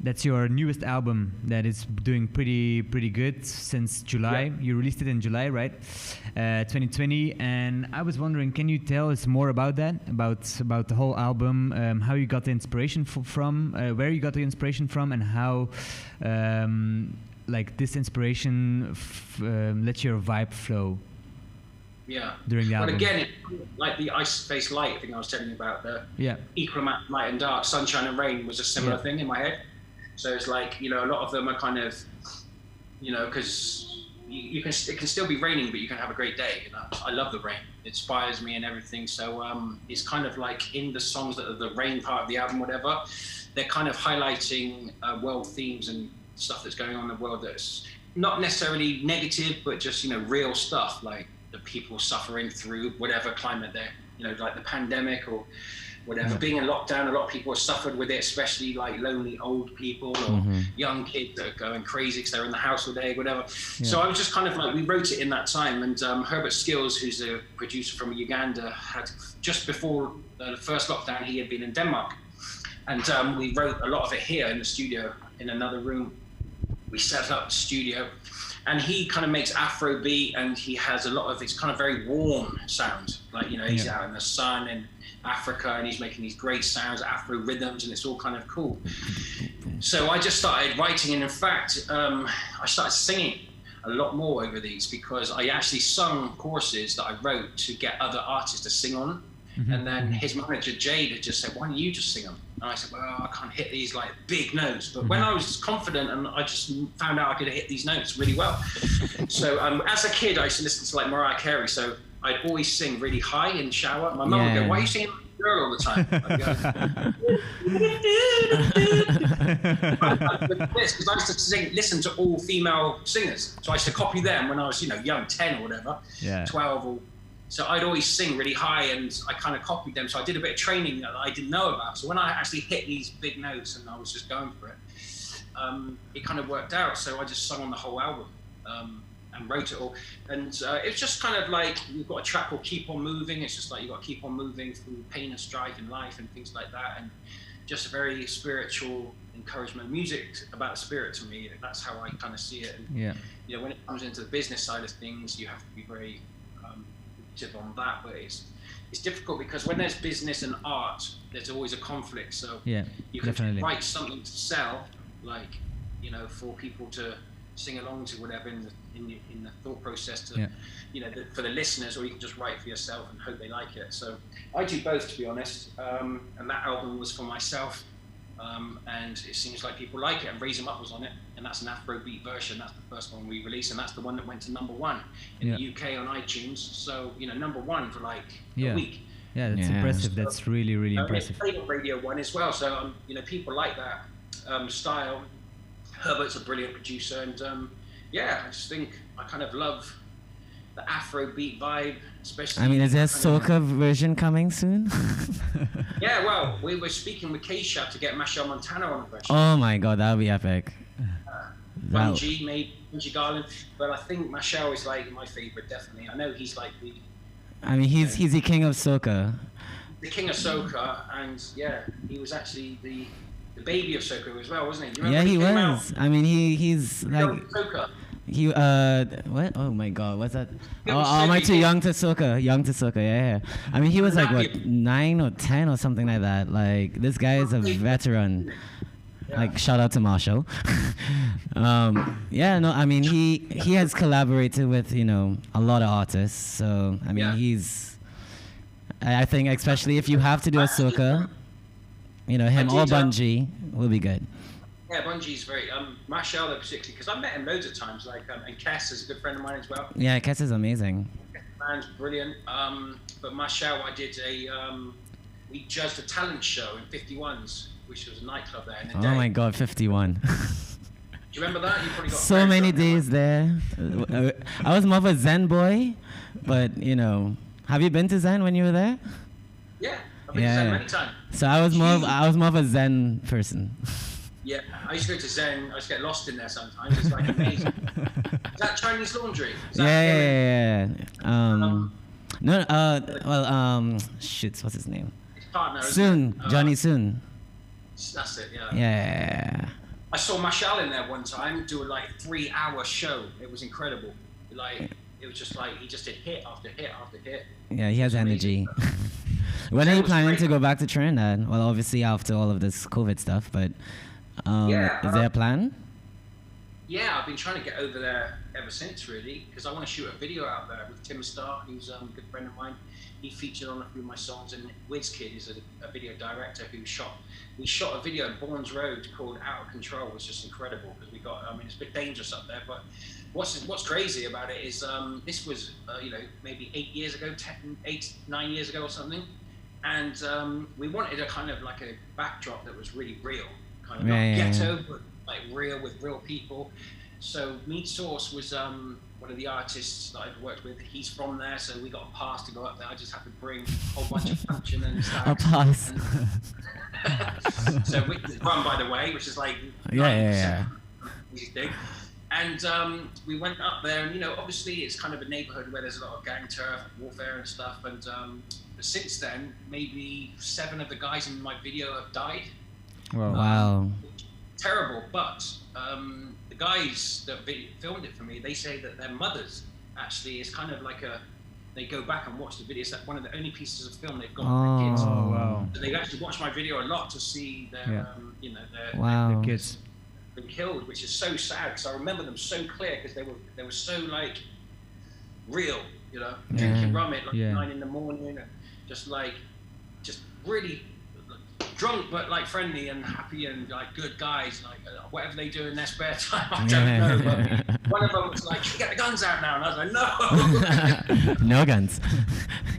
That's your newest album that is doing pretty good since July. Yeah. You released it in July, right? 2020. And I was wondering, can you tell us more about that? About the whole album, how you got the inspiration from, where you got the inspiration from, and how like this inspiration let your vibe flow. Yeah. During the album. But again, like the Ice Face Light thing I was telling you about, the equal amount of light and dark, Sunshine and Rain was a similar thing in my head. So it's like, you know, a lot of them are kind of, you know, because it can still be raining, but you can have a great day. You know, I love the rain. It inspires me and everything. So it's kind of like in the songs that are the rain part of the album, whatever, they're kind of highlighting world themes and stuff that's going on in the world that's not necessarily negative, but just, you know, real stuff, like the people suffering through whatever climate they're, you know, like the pandemic or whatever. Being in lockdown, a lot of people have suffered with it, especially like lonely old people or young kids that are going crazy because they're in the house all day, whatever. So I was just kind of like, we wrote it in that time, and Herbert Skills, who's a producer from Uganda, had just before the first lockdown, he had been in Denmark, and we wrote a lot of it here in the studio in another room. We set up the studio. And he kind of makes Afrobeat, and he has a lot of, it's kind of very warm sound. Like, you know, he's out in the sun in Africa, and he's making these great sounds, Afro rhythms, and it's all kind of cool. So I just started writing, and in fact, I started singing a lot more over these, because I actually sung choruses that I wrote to get other artists to sing on. And then his manager, Jade, had just said, why don't you just sing them? And I said, well, I can't hit these like big notes. But when I was confident, and I just found out I could hit these notes really well. So as a kid, I used to listen to like Mariah Carey. So I'd always sing really high in the shower. My mum would go, why are you singing like a girl all the time? Because I used to listen to all female singers. So I used to copy them when I was, you know, young, 10 or whatever, 12 or... So I'd always sing really high, and I kind of copied them. So I did a bit of training that I didn't know about. So when I actually hit these big notes and I was just going for it, it kind of worked out. So I just sung on the whole album and wrote it all. And it's just kind of like, you've got a track called Keep On Moving. It's just like, you've got to keep on moving through pain and strife in life and things like that. And just a very spiritual encouragement. Music about spirit to me. That's how I kind of see it. And, you know, when it comes into the business side of things, you have to be very... on that, but it's difficult, because when there's business and art, there's always a conflict. So you can write something to sell, like, you know, for people to sing along to, whatever, in the thought process to, you know, for the listeners, or you can just write for yourself and hope they like it. So I do both, to be honest. And that album was for myself. And it seems like people like it, and Raise 'Em Up was on it, and that's an Afrobeat version. That's the first one we released, and that's the one that went to #1 in the UK on iTunes. So, you know, #1 for like a week. Yeah, that's impressive. That's really, really impressive. It played on Radio 1 as well, so you know, people like that style. Herbert's a brilliant producer, and I just think I kind of love the Afrobeat vibe, especially. I mean, is there a soca version coming soon? Yeah, well, we were speaking with Keisha to get Machel Montano on the version. Oh my God, that would be epic. Bungie, maybe Bungie Garland, but I think Machel is like my favorite, definitely. I know he's like the... I mean, he's the king of soca. The king of soca, and he was actually the baby of soca as well, wasn't he? Yeah, he was. I mean, he's like... Soca. He what? Oh my God, what's that? Oh, am I too young to soca? Young to soca, yeah. I mean, he was like what, 9 or 10 or something like that. Like this guy is a veteran. Like shout out to Marshall. Yeah, no, I mean he has collaborated with a lot of artists. So I mean I think especially if you have to do a soca, him or Bungie will be good. Yeah, Bungie's very Marshall particularly because I've met him loads of times. Like and Cass is a good friend of mine as well. Yeah, Cass is amazing. Man's brilliant. But Marshall, I did we judged a talent show in 51s, which was a nightclub there in the day. Oh my God, 51. Do you remember that? You probably got so many days there. I was more of a Zen boy, but have you been to Zen when you were there? Yeah, I've been to Zen many times. So I was more of a Zen person. Yeah, I used to go to Zen. I used to get lost in there sometimes. It's like amazing. Is that Chinese laundry? Yeah. Shit, what's his name? His partner. Soon, Johnny Soon. That's it. Yeah. Yeah. I saw Marshall in there one time do a 3-hour show. It was incredible. It was just like he just did hit after hit after hit. Yeah, he has energy. When are you planning to go back to Trinidad? Well, obviously after all of this COVID stuff, but is there a plan? Yeah, I've been trying to get over there ever since, really, because I want to shoot a video out there with Tim Starr, who's a good friend of mine. He featured on a few of my songs, and WizKid is a video director who we shot a video in Bournes Road called Out of Control, which is just incredible because it's a bit dangerous up there, but what's crazy about it is this was maybe 9 years ago or something, and we wanted a kind of like a backdrop that was really real, kind of not ghetto, but like real with real people. So Meat Sauce was one of the artists that I've worked with. He's from there, so we got a pass to go up there. I just had to bring a whole bunch of punching and stuff. A pass. So run, by the way, which is like easy thing. And we went up there, and obviously it's kind of a neighborhood where there's a lot of gang turf, warfare and stuff. And but since then, maybe 7 of the guys in my video have died. Wow. Terrible, but the guys that filmed it for me, they say that their mothers actually is kind of like they go back and watch the video. It's like one of the only pieces of film they've got for their kids. Oh, wow. So they actually watch my video a lot to see their, their kids been killed, which is so sad because I remember them so clear because they were so like real, drinking rum at 9 in the morning and just really drunk but like friendly and happy and like good guys, like whatever they do in their spare time, I don't know. But one of them was like, "Should we get the guns out now?" And I was like, "No." No guns.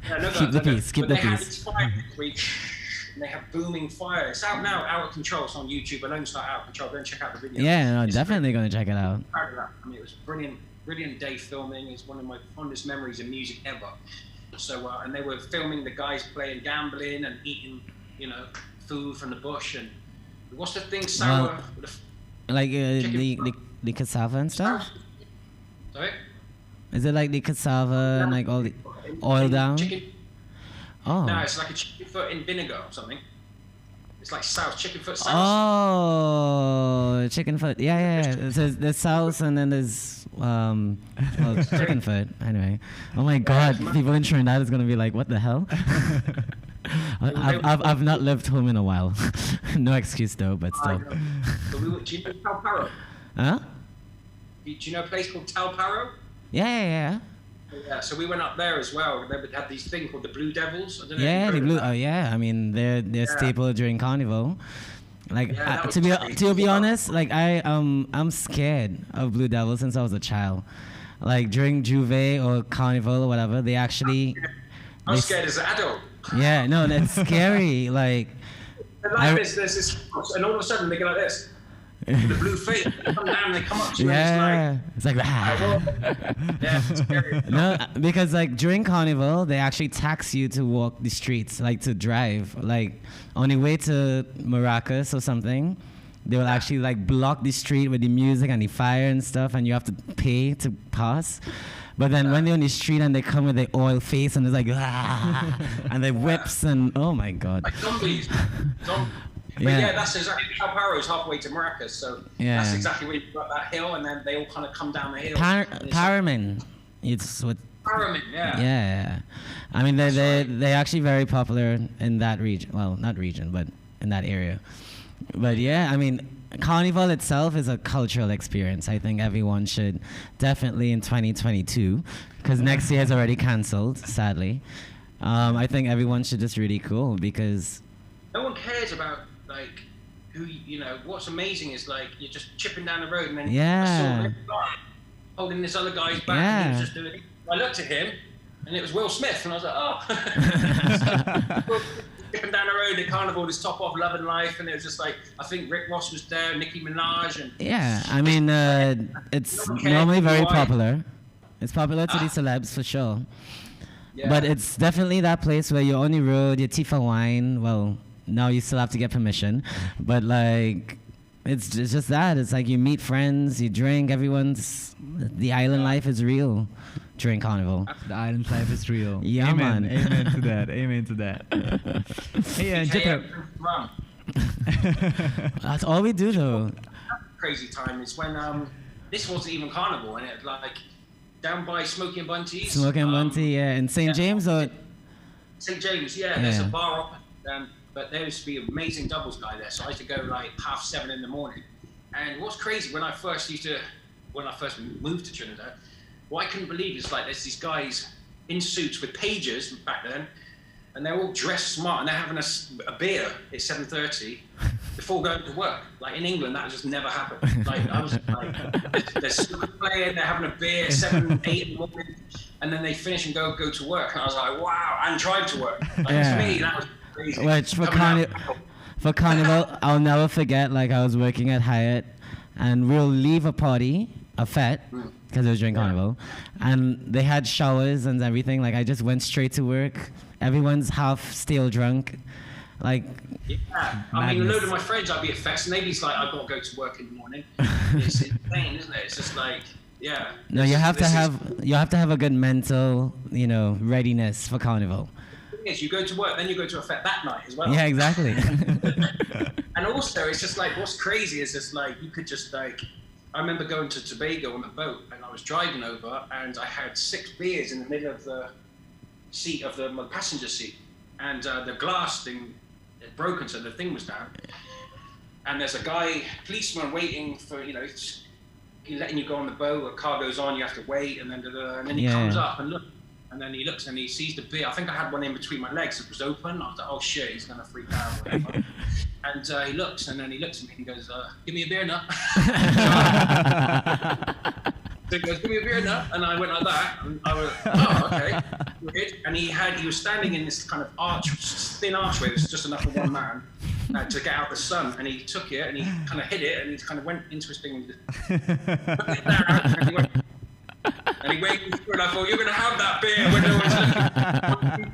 Yeah, no Keep guns. the peace. Keep the they had peace. this fire this week, and they have booming fire. It's out now, Out of Control. It's on YouTube. Alonestar Out of Control. Go and check out the video. Yeah, no, definitely gonna check it out. Proud of that. I mean, it was brilliant day filming. It's one of my fondest memories of music ever. So, and they were filming the guys playing gambling and eating, food from the bush. And what's the thing, sour? Like the cassava and stuff. Sorry. Is it like the cassava and like all the oil down? Chicken. Oh. No, it's like a chicken foot in vinegar or something. It's like sauce, chicken foot sauce. Oh, chicken foot. Yeah. So there's sauce and then there's chicken foot. Anyway. Oh my God, people in Trinidad is gonna be like, what the hell? I've not lived home in a while. No excuse though, but still. So do you know Talparo? Huh? Do you know a place called Talparo? Yeah. Yeah, so we went up there as well. They had these thing called the Blue Devils. I don't know Yeah, the blue. Oh yeah, I mean they're staple during Carnival. Like to be honest, like I'm scared of Blue Devils since I was a child. Like during Juve or Carnival or whatever, they actually. I'm scared as an adult. Yeah, no, that's scary. Like. There's this, and all of a sudden they go like this. The blue face, they come down, they come up to you, and it's like it's scary. No, because like during Carnival, they actually tax you to walk the streets, like to drive. Like on your way to Maracas or something, they will actually like block the street with the music and the fire and stuff, and you have to pay to pass. But then when they're on the street and they come with their oil face and it's like and they whips and oh my God. Like zombies. But yeah, that's exactly, El Paro is halfway to Maracas, so that's exactly where you've got that hill, and then they all kind of come down the hill. Paramin. It's what. Paramin, yeah. Yeah. I mean, they're actually very popular in that region. Well, not region, but in that area. But yeah, I mean, Carnival itself is a cultural experience. I think everyone should definitely in 2022, because next year is already cancelled, sadly. I think everyone should just really cool because no one cares about like who what's amazing is like you're just chipping down the road and then I saw this guy holding this other guy's back and he was just doing it. I looked at him and it was Will Smith and I was like, oh. Chipping down the road at Carnival, this top off Love and Life, and it was just like I think Rick Ross was there, Nicki Minaj, and I mean it's normally very popular. It's popular to the celebs for sure. Yeah. But it's definitely that place where you're on the road, you Tifa wine. Well, now you still have to get permission, but like it's just that. It's like you meet friends, you drink. The island life is real during Carnival. The island life is real. Yeah, Amen. man. Amen to that. Amen to that. Hey, Jethro. That's all we do though. Crazy time is when this wasn't even Carnival, and it like down by Smokey and Bunty's. Smokey and Bunty, yeah, and St. James or. St. James, yeah. There's a bar up, but there used to be an amazing doubles guy there, so I used to go like 7:30 in the morning. And what's crazy when I first moved to Trinidad, what I couldn't believe is like there's these guys in suits with pagers back then, and they're all dressed smart and they're having a beer at 7:30 before going to work. Like in England, that just never happened. Like I was like, they're super playing, they're having a beer at 7, 8 in the morning, and then they finish and go to work. And I was like, wow, and drive to work. Like to me, that was crazy. Which for Carnival, I'll never forget. Like I was working at Hyatt, and we'll leave a fete, because it was during Carnival, and they had showers and everything. Like I just went straight to work. Everyone's half still drunk. Like, I mean, a load of my friends, I'd be at fests, and they'd be like, I've got to go to work in the morning. It's insane, isn't it? It's just like, No, you have to have a good mental, readiness for Carnival. The thing is, you go to work, then you go to a fete that night as well. Yeah, exactly. And also, it's just like, what's crazy is just like, you could just like, I remember going to Tobago on the boat, and I was driving over, and I had 6 beers in the middle of the seat of my passenger seat, and the glass thing had broken, so the thing was down. And there's a policeman waiting for, he's letting you go on the boat. A car goes on, you have to wait, and then he comes up and he looks and he sees the beer. I think I had one in between my legs. It was open. I was like, oh shit, he's gonna freak out. Or whatever. And he looks at me and he goes, give me a beer nut. So he goes, give me a beer nut. And I went like that. And I went, oh, okay. Weird. And he was standing in this kind of thin archway. It was just enough for one man to get out the sun. And he took it and he kind of hit it and he kind of went into his thing and just put it down. And he waited through, and I thought, you're going to have that beer when no one's looking.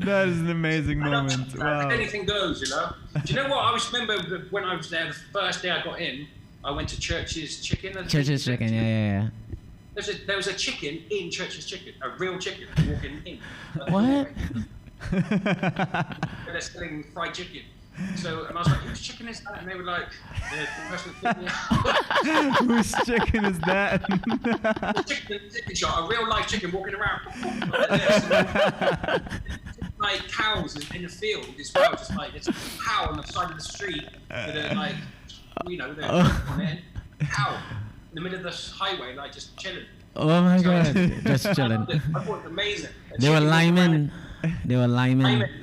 That is an amazing moment. Wow. Anything goes, Do you know what? I always remember when I was there, the first day I got in, I went to Church's Chicken. Church's Chicken, yeah. There was a chicken in Church's Chicken, a real chicken walking in. What? They're selling fried chicken. So, and I was like, whose chicken is that? And they were like, the person that me out. Whose chicken is that? Chicken shot, a real life chicken walking around. Like cows in the field as well, just like there's a cow on the side of the street that are like, they're on it, cow in the middle of the highway, like just chilling. Oh my God, just chilling. I thought it was amazing. They were linemen.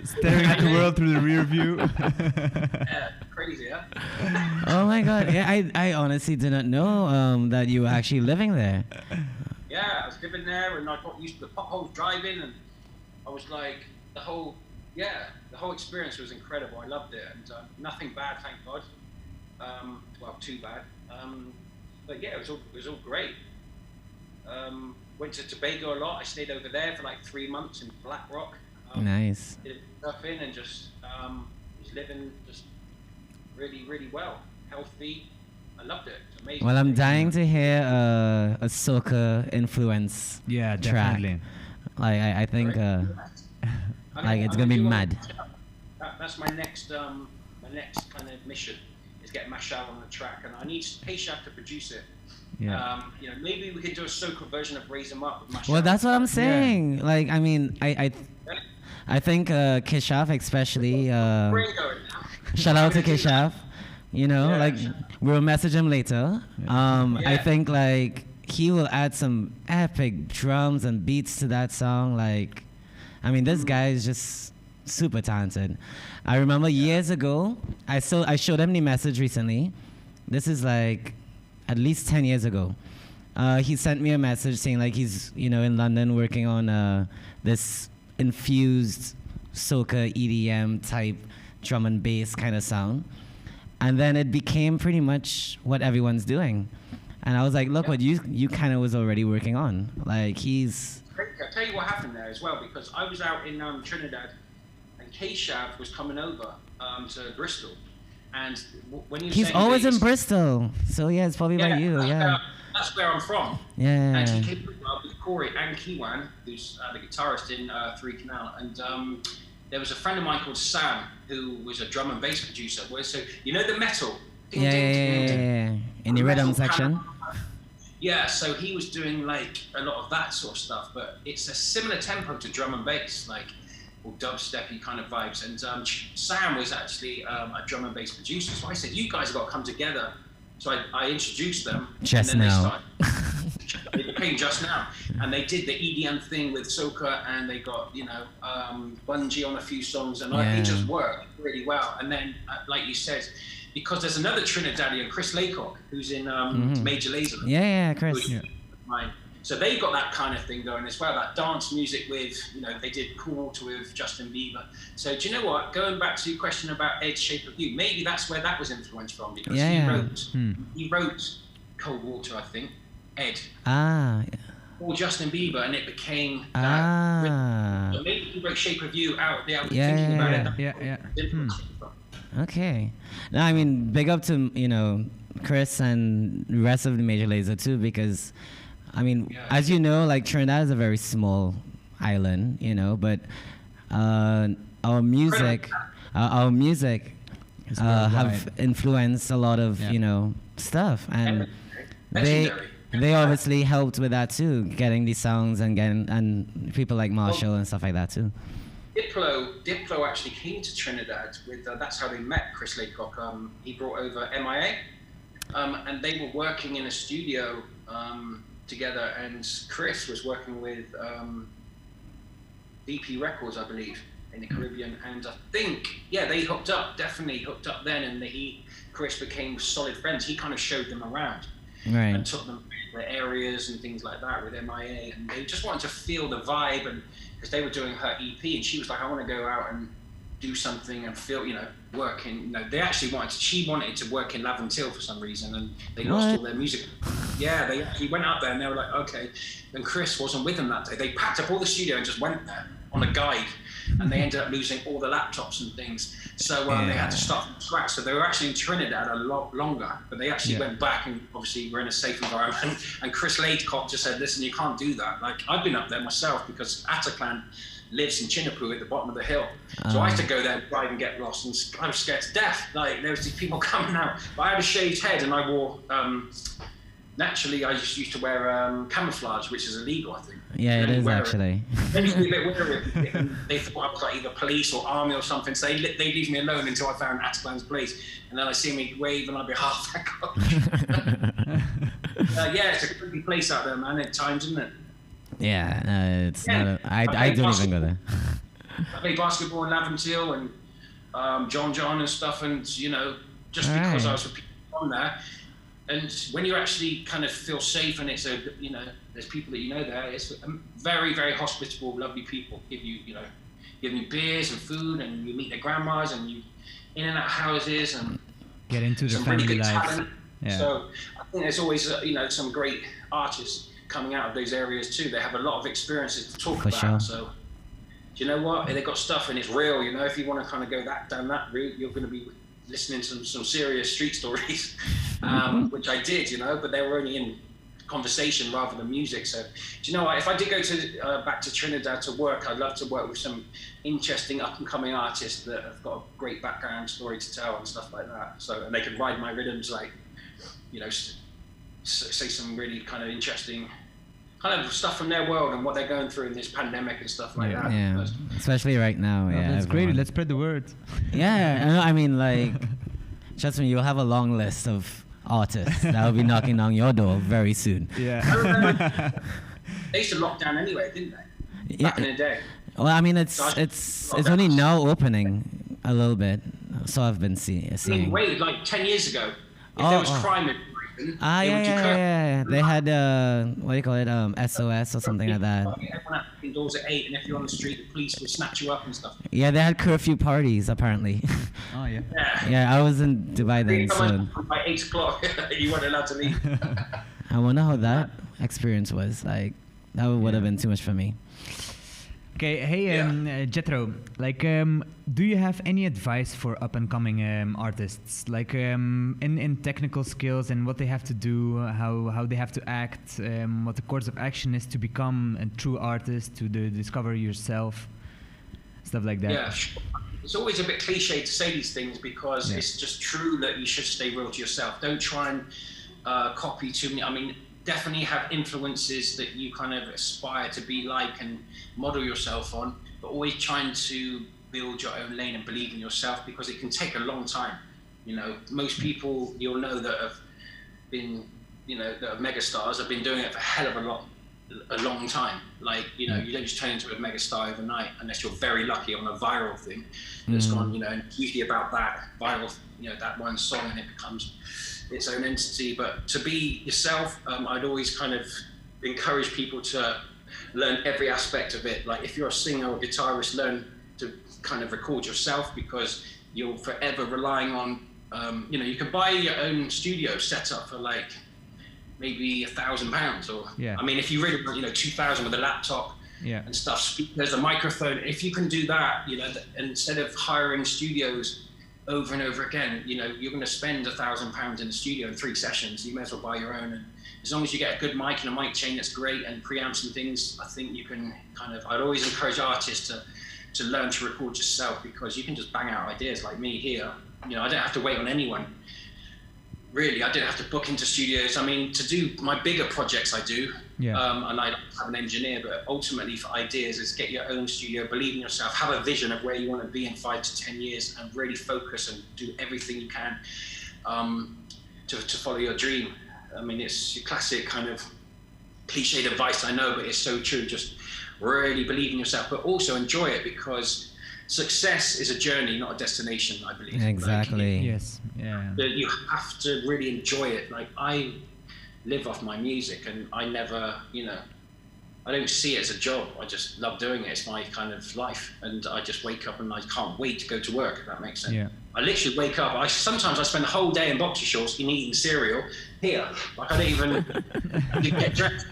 Staring at the world through the rear view. Yeah, crazy, huh? Oh my God, yeah, I honestly did not know that you were actually living there. Yeah, I was living there and I got used to the potholes driving, and I was like, the whole experience was incredible. I loved it, and nothing bad, thank God. Well, too bad. But yeah, it was all great. Went to Tobago a lot. I stayed over there for like 3 months in Black Rock. Nice. Did stuff in and just was living just really, really well, healthy. I loved it. It's amazing. Well, I'm dying to hear a soca influence. Yeah, track. Definitely. Like I think like it's gonna be mad. That's my next my next kind of mission is get Mashal on the track, and I need Keshav to produce it. Yeah. You know, maybe we could do a soca version of Raise 'Em Up with Mashal. Well, that's what I'm saying. Yeah. Like, I mean, I think Keshav especially. Shout out to Keshav. You know, like we'll message him later. I think like he will add some epic drums and beats to that song. Like, I mean, this guy is just super talented. I remember years ago, I showed him the message recently. This is like at least 10 years ago. He sent me a message saying like he's, you know, in London working on this infused soca EDM type drum and bass kind of sound. And then it became pretty much what everyone's doing. And I was like, look what you kind of was already working on. Like he's... I'll tell you what happened there as well, because I was out in Trinidad and Keshav was coming over to Bristol. And when he's always in Bristol. So yeah, it's probably like you, that's where I'm from. Yeah. And he came with Corey and Kiwan, who's the guitarist in Three Canal. And there was a friend of mine called Sam, who was a drum and bass producer. So, you know the metal? Yeah. In the rhythm section? Yeah, so he was doing like a lot of that sort of stuff, but it's a similar tempo to drum and bass, like or dubsteppy kind of vibes. And Sam was actually a drum and bass producer. So I said, you guys have got to come together. So I introduced them. Just and then now. They became Just Now. And they did the EDM thing with soca, and they got, you know, Bungie on a few songs, and it just worked really well. And then, like you said, because there's another Trinidadian, Chris Laycock, who's in Major Lazer. Yeah, Chris. So they got that kind of thing going as well, that dance music with, you know, they did Cool Water with Justin Bieber. So do you know what, going back to your question about Ed's Shape of You, maybe that's where that was influenced from, because he wrote Cold Water, I think, Ed. Or Justin Bieber, and it became that. So maybe he wrote Shape of You out there thinking about it. Okay. Now, I mean, big up to, you know, Chris and the rest of the Major Lazer too, because I mean, as you know, like Trinidad is a very small island, you know, but our music have influenced a lot of, you know, stuff, and they obviously helped with that too, getting these songs and people like Marshall and stuff like that too. Diplo actually came to Trinidad with, that's how they met Chris Laycock. He brought over MIA, and they were working in a studio together, and Chris was working with DP Records, I believe, in the Caribbean, and I think, they definitely hooked up then, and Chris became solid friends. He kind of showed them around and took them to the areas and things like that with MIA, and they just wanted to feel the vibe, and because they were doing her EP, and she was like, I want to go out and do something and feel, you know, work in, you know, she wanted to work in Laventille for some reason, and they lost all their music. Yeah, they actually went out there and they were like, okay. And Chris wasn't with them that day. They packed up all the studio and just went there on a guide, and they ended up losing all the laptops and things. So they had to start from scratch. So they were actually in Trinidad a lot longer, but they actually went back and obviously were in a safe environment. And Chris Laycock just said, listen, you can't do that. Like, I've been up there myself because Ataclan lives in Chinapoo at the bottom of the hill. So I had to go there, drive and get lost, and I was scared to death. Like, there was these people coming out. But I had a shaved head, and I wore, naturally, I just used to wear camouflage, which is illegal, I think. Yeah, it is actually. They used to be a bit wary. They thought I was like either police or army or something, so they leave me alone until I found Ataclan's place. And then I see me wave, and I'd be, oh, thank God. It's a creepy place out there, man, at times, isn't it? Yeah, it's not. I don't even go there. I play basketball in Laventille and John and stuff, and you know, just because I was with people on there, and when you actually kind of feel safe, and it's there's people that you know there. It's very, very hospitable, lovely people. Give you beers and food, and you meet their grandmas, and you in and out houses, and get into the family really life. Yeah. So I think there's always some great artists coming out of those areas too. They have a lot of experiences to talk about. Sure. So, do you know what? They got stuff and it's real. You know, if you want to kind of go down that route, you're going to be listening to some serious street stories, which I did. You know, but they were only in conversation rather than music. So, do you know what? If I did go to back to Trinidad to work, I'd love to work with some interesting up and coming artists that have got a great background story to tell and stuff like that. So, and they can ride my rhythms, like, you know, say some really kind of interesting kind of stuff from their world and what they're going through in this pandemic and stuff like that. Yeah, especially right now. Yeah, that's great. Let's spread the word. Yeah, I mean, like, trust me, you'll have a long list of artists that will be knocking on your door very soon. Yeah. I remember they used to lock down anyway, didn't they? Back in the day. Well, I mean, it's only now opening a little bit, so I've been seeing. I mean, wait, like 10 years ago, if there was crime in Britain, yeah. They had what do you call it? SOS or something like that. Everyone had indoors at 8, and if you're on the street, the police would snatch you up and stuff. Yeah, they had curfew parties apparently. Oh yeah. Yeah, I was in Dubai then, so by 8 o'clock, you weren't allowed to leave. I wonder how that experience was. Like, that would have been too much for me. Okay, hey Jethro, like, do you have any advice for up and coming artists, like in technical skills and what they have to do, how they have to act, what the course of action is to become a true artist, to discover yourself, stuff like that? Yeah, it's always a bit cliche to say these things because it's just true that you should stay real to yourself. Don't try and copy too many. I mean, definitely have influences that you kind of aspire to be like and model yourself on, but always trying to build your own lane and believe in yourself, because it can take a long time. You know, most people you'll know that have been, you know, that are megastars have been doing it for a hell of a long time. Like, you know, you don't just turn into a megastar overnight unless you're very lucky on a viral thing that's gone, you know, and it's usually about that viral, you know, that one song, and it becomes its own entity. But to be yourself, I'd always kind of encourage people to learn every aspect of it. Like, if you're a singer or guitarist, learn to kind of record yourself, because you're forever relying on, you know, you can buy your own studio set up for like maybe £1,000 or, I mean, if you really want, you know, 2,000 with a laptop and stuff, speakers, a microphone. If you can do that, you know, instead of hiring studios over and over again, you know, you're going to spend £1,000 in the studio in 3 sessions. You may as well buy your own. And as long as you get a good mic and a mic chain that's great and preamps and things, I think you can kind of, I'd always encourage artists to learn to record yourself, because you can just bang out ideas like me here. You know, I don't have to wait on anyone. Really, I didn't have to book into studios. I mean, to do my bigger projects, I do. And I have an engineer, but ultimately for ideas is get your own studio, believe in yourself, have a vision of where you want to be in 5 to 10 years, and really focus and do everything you can to follow your dream. I mean, it's your classic kind of cliched advice, I know, but it's so true. Just really believe in yourself, but also enjoy it, because success is a journey, not a destination, I believe. Exactly. Like, yes. Yeah. You have to really enjoy it. Like, I live off my music, and I never, you know, I don't see it as a job. I just love doing it. It's my kind of life, and I just wake up and I can't wait to go to work, if that makes sense. Yeah. I literally wake up. Sometimes I spend the whole day in boxer shorts and eating cereal here. Like, I don't even get dressed,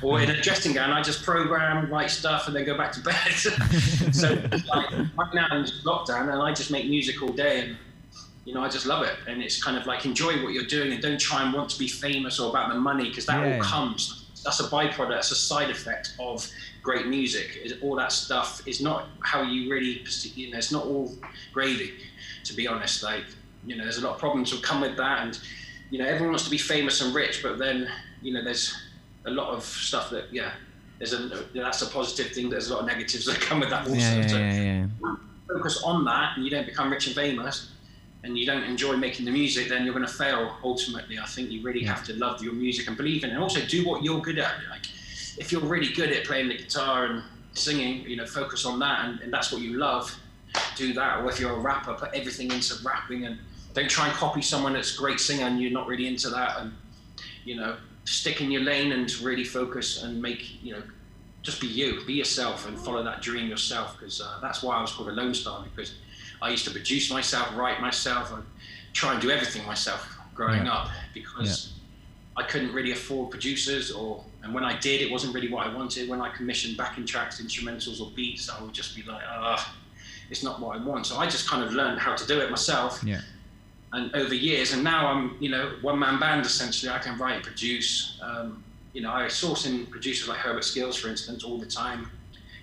or in a dressing gown. I just program, write stuff, and then go back to bed. So, like, right now in lockdown, and I just make music all day, and you know, I just love it. And it's kind of like, enjoy what you're doing, and don't try and want to be famous or about the money, because that all comes. That's a byproduct. That's a side effect of great music. All that stuff is not how you really, you know, it's not all gravy, to be honest. Like, you know, there's a lot of problems that come with that, and you know, everyone wants to be famous and rich, but then, you know, there's a lot of stuff that, that's a positive thing. There's a lot of negatives that come with that also. Focus on that, and you don't become rich and famous, and you don't enjoy making the music, then you're going to fail ultimately. I think you really have to love your music and believe in it, and also do what you're good at. Like, if you're really good at playing the guitar and singing, you know, focus on that, and that's what you love, do that. Or if you're a rapper, put everything into rapping, and don't try and copy someone that's a great singer and you're not really into that. And, you know, stick in your lane and really focus and make, you know, just be you, be yourself, and follow that dream yourself, because that's why I was called Alonestar, because I used to produce myself, write myself, and try and do everything myself growing up, because I couldn't really afford producers, and when I did, it wasn't really what I wanted. When I commissioned backing tracks, instrumentals or beats, I would just be like, it's not what I want. So I just kind of learned how to do it myself. And over years, and now I'm, you know, one-man band essentially. I can write, produce, I source in producers like Herbert Skills, for instance, all the time,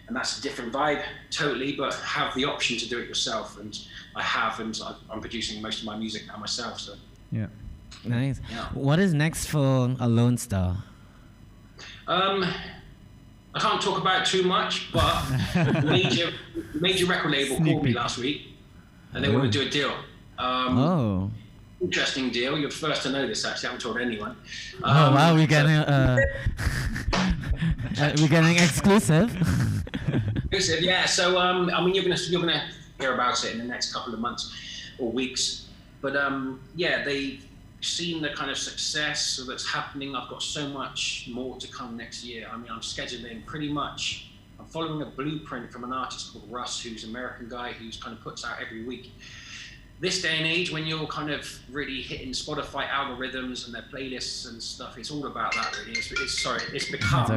and that's a different vibe totally, but have the option to do it yourself, and I have, and I'm producing most of my music now myself, so. Yeah. Nice. Yeah. What is next for Alonestar? I can't talk about it too much, but major record label called me last week, and they want to do a deal. Interesting deal. You're the first to know this, actually. I haven't told anyone. Wow, we're getting exclusive. Exclusive, yeah. So you're gonna hear about it in the next couple of months or weeks. But they've seen the kind of success that's happening. I've got so much more to come next year. I'm scheduling pretty much. I'm following a blueprint from an artist called Russ, who's an American guy who's kind of puts out every week. This day and age, when you're kind of really hitting Spotify algorithms and their playlists and stuff, it's all about that, really. It's become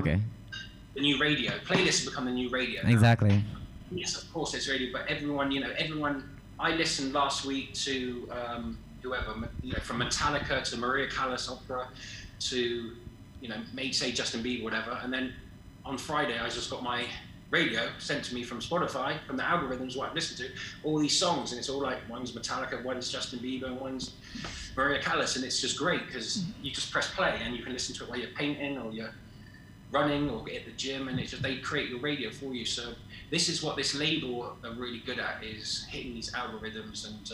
the new radio. Playlists have become the new radio now. Exactly. Yes, of course it's radio, but everyone. I listened last week to whoever, from Metallica to Maria Callas opera to, say Justin Bieber, whatever, and then on Friday I just got my radio sent to me from Spotify, from the algorithms, what I've listened to, all these songs, and it's all like, one's Metallica, one's Justin Bieber, one's Maria Callas, and it's just great because you just press play and you can listen to it while you're painting or you're running or at the gym, and they create your radio for you. So this is what this label are really good at, is hitting these algorithms, and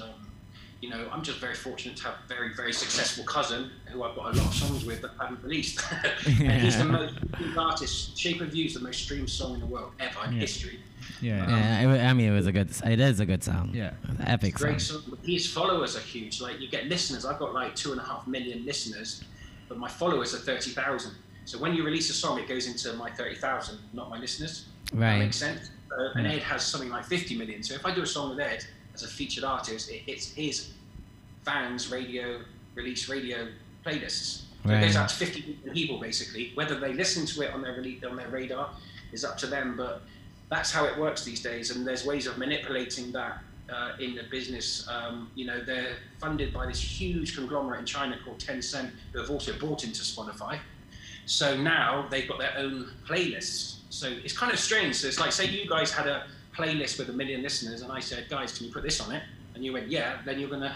I'm just very fortunate to have a very, very successful cousin who I've got a lot of songs with that I haven't released. And he's the most streamed artist. Shape of You is the most streamed song in the world ever in history. It is a good song. Yeah. Epic great song. song. His followers are huge. Like, you get listeners. I've got like 2.5 million listeners, but my followers are 30,000. So when you release a song, it goes into my 30,000, not my listeners. Right. That makes sense. And Ed has something like 50 million. So if I do a song with Ed as a featured artist, it's his fans' release radio playlists. So it goes out to 50 million people, basically. Whether they listen to it on their radar is up to them, but that's how it works these days. And there's ways of manipulating that in the business. They're funded by this huge conglomerate in China called Tencent, who have also bought into Spotify. So now they've got their own playlists. So it's kind of strange. So it's like, say you guys had a playlist with 1 million listeners, and I said, guys, can you put this on it? And you went, yeah. Then you're gonna,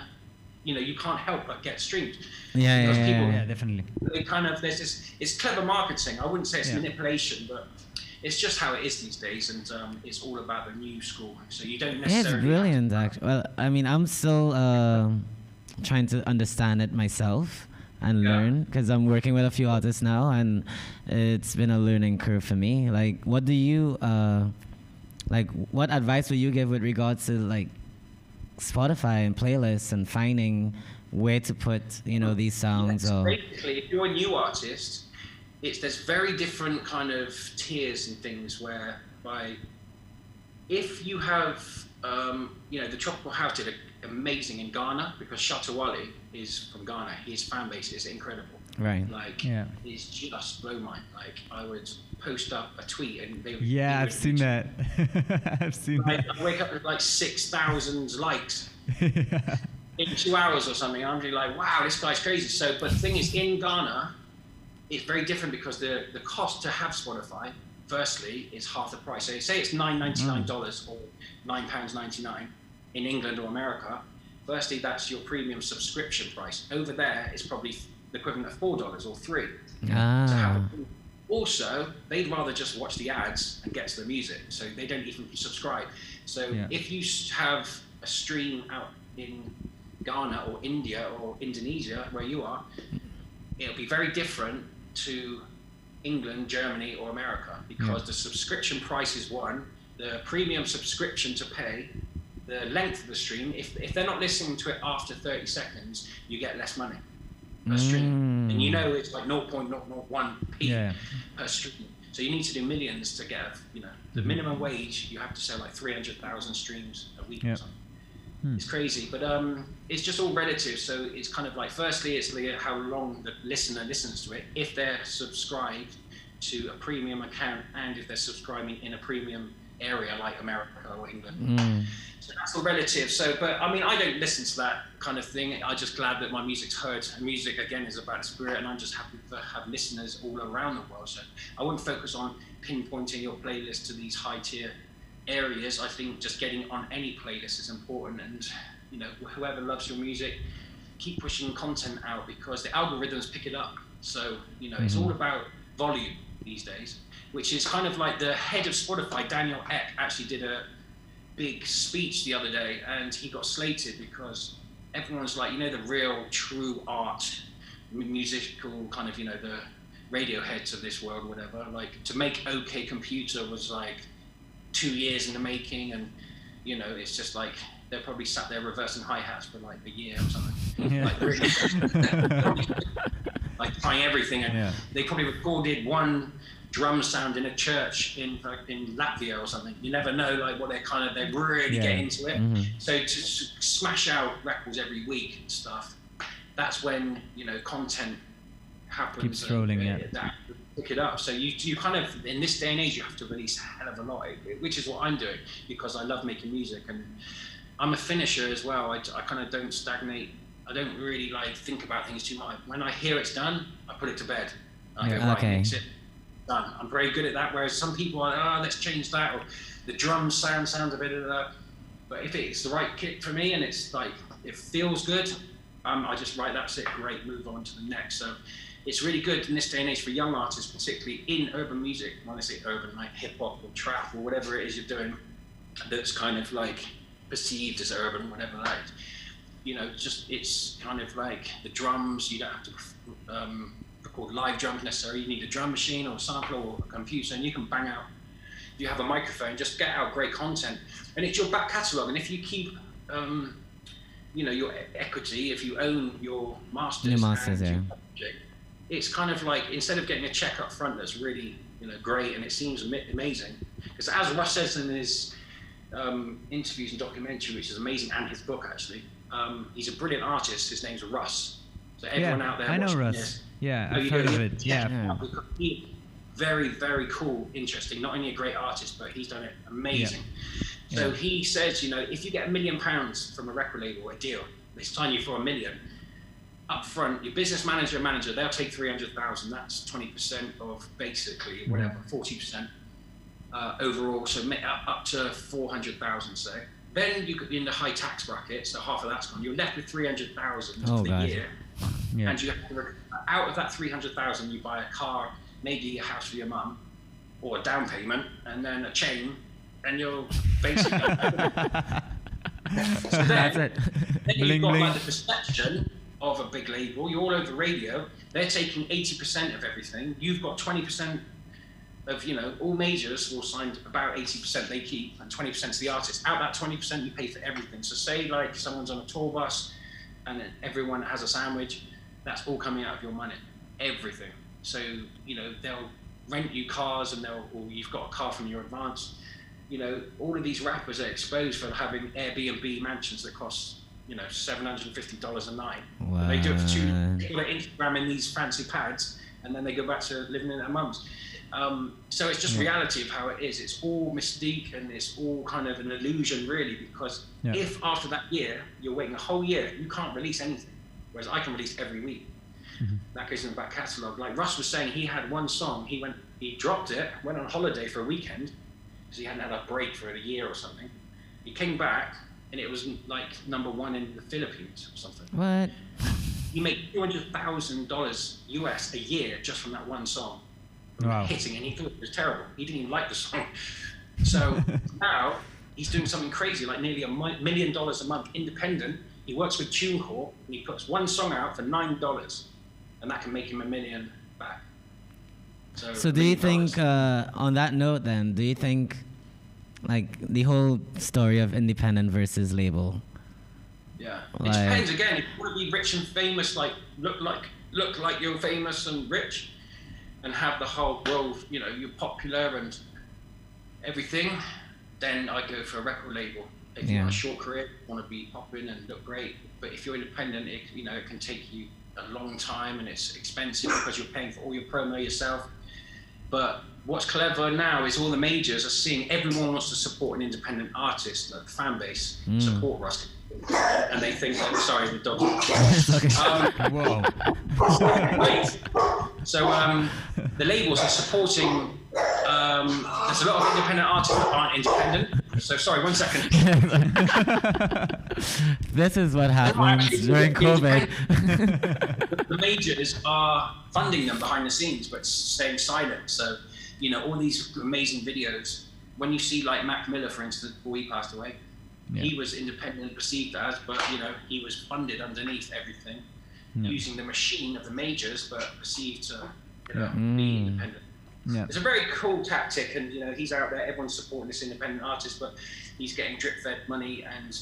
you can't help but get streamed. Yeah, definitely. They kind of, it's clever marketing. I wouldn't say it's manipulation, but it's just how it is these days, and it's all about the new school. So you don't necessarily. It's brilliant, actually. Well, I'm still trying to understand it myself and learn, because I'm working with a few artists now, and it's been a learning curve for me. Like, what do you what advice would you give with regards to like Spotify and playlists and finding where to put these sounds? Basically, if you're a new artist, there's very different kind of tiers and things, whereby if you have the Tropical House did amazing in Ghana, because Shatta Wale is from Ghana. His fan base is incredible. Right. It's just blow mind. Like, I would post up a tweet and they would. Yeah, I've seen that. I've seen that. I wake up with like 6,000 likes in 2 hours or something. I'm really like, wow, this guy's crazy. So, but the thing is, in Ghana, it's very different because the cost to have Spotify, firstly, is half the price. So say it's $9.99 or £9.99 in England or America. Firstly, that's your premium subscription price. Over there, it's probably the equivalent of $4 or $3. Also, they'd rather just watch the ads and get to the music, so they don't even subscribe. So if you have a stream out in Ghana or India or Indonesia, where you are, it'll be very different to England, Germany, or America, because the subscription price is one, the premium subscription to pay, the length of the stream, if they're not listening to it after 30 seconds, you get less money per stream. And it's like 0.001p per stream. So you need to do millions to get, the minimum wage, you have to sell like 300,000 streams a week or something. It's crazy, but it's just all relative. So it's kind of like, firstly, it's how long the listener listens to it. If they're subscribed to a premium account, and if they're subscribing in a premium area like America or England. So that's all relative. So, but I mean, I don't listen to that kind of thing. I'm just glad that my music's heard. And music, again, is about spirit, and I'm just happy to have listeners all around the world. So I wouldn't focus on pinpointing your playlist to these high-tier areas. I think just getting on any playlist is important, and you know, whoever loves your music, keep pushing content out, because the algorithms pick it up. So, you know, it's all about volume these days, which is kind of like the head of Spotify, Daniel Ek, actually did a big speech the other day, and he got slated because everyone's like, you know, the real true art, musical kind of, you know, the Radioheads of this world, whatever, like to make OK Computer was like 2 years in the making, and you know, it's just like they're probably sat there reversing hi-hats for like a year or something. Like really like trying everything, and they probably recorded one drum sound in a church in Latvia or something. You never know, like what they really get into it. So to smash out records every week and stuff, that's when, you know, content happens. Keep scrolling, that pick it up. So you kind of, in this day and age, you have to release a hell of a lot, which is what I'm doing, because I love making music, and I'm a finisher as well. I kind of don't stagnate. I don't really like think about things too much. When I hear it's done, I put it to bed. I go, right, mix it, done. I'm very good at that, whereas some people are, let's change that, or the drum sounds a bit of that. But if it's the right kick for me and it's like, it feels good, I just write, that's it, great, move on to the next. So it's really good in this day and age for young artists, particularly in urban music. When I say urban, like hip hop or trap or whatever it is you're doing, that's kind of like perceived as urban, whatever that is. You know, just it's kind of like the drums, you don't have to record live drums necessarily. You need a drum machine or a sampler or a computer, and you can bang out. If you have a microphone, just get out great content, and it's your back catalogue. And if you keep, you know, your equity, if you own your masters, it's kind of like, instead of getting a check up front that's really, you know, great and it seems amazing, because as Russ says in his interviews and documentary, which is amazing, and his book actually, he's a brilliant artist. His name's Russ. So everyone out there, I know Russ. This, I've heard of it. Very, very cool, interesting. Not only a great artist, but he's done it amazing. So he says, you know, if you get £1 million from a record label, a deal, they sign you for $1 million. Up front, your business manager, they'll take 300,000. That's 20% of basically whatever, 40% overall. So up to 400,000, say. Then you could be in the high tax bracket, so half of that's gone. You're left with 300,000 for the year, and you have to, out of that 300,000, you buy a car, maybe a house for your mum, or a down payment, and then a chain, and you're basically. So that's it. Then you've got like the perception of a big label. You're all over radio. They're taking 80% of everything. You've got 20%. Of, you know, all majors will sign about 80% they keep, and 20% is the artist. Out that 20%, you pay for everything. So say like someone's on a tour bus and then everyone has a sandwich, that's all coming out of your money, everything. So, you know, they'll rent you cars, and or you've got a car from your advance. You know, all of these rappers are exposed for having Airbnb mansions that cost, you know, $750 a night. Wow. They do it for 2 people at Instagram in these fancy pads, and then they go back to living in their mums. So it's just reality of how it is. It's all mystique, and it's all kind of an illusion, really, because if after that year, you're waiting a whole year, you can't release anything, whereas I can release every week. That goes in the back catalogue. Like Russ was saying, he had one song, he dropped it, went on holiday for a weekend, because he hadn't had a break for a year or something. He came back, and it was like #1 in the Philippines or something. What? He made $200,000 US a year just from that one song. Hitting, and he thought it was terrible. He didn't even like the song. So now he's doing something crazy, like nearly $1 million a month, independent. He works with TuneCore, and he puts one song out for $9, and that can make him $1 million back. So do you think, on that note then, do you think like the whole story of independent versus label? Yeah, it depends. Again, if you want to be rich and famous, like look like you're famous and rich, and have the whole world, you know, you're popular and everything, then I go for a record label. If you want a short career, you want to be popping and look great. But if you're independent, it can take you a long time, and it's expensive because you're paying for all your promo yourself. But what's clever now is all the majors are seeing everyone wants to support an independent artist, like fan base, support Rusty. And they think that, sorry, the dog. Whoa. Wait. So the labels are supporting, there's a lot of independent artists that aren't independent. So sorry, 1 second. This is what happens during COVID. The majors are funding them behind the scenes, but staying silent. So, you know, all these amazing videos, when you see like Mac Miller, for instance, before he passed away, he was independently perceived as, but you know, he was funded underneath everything, using the machine of the majors, but perceived to, you know, be independent. Yeah. It's a very cool tactic, and you know, he's out there, everyone's supporting this independent artist, but he's getting drip-fed money, and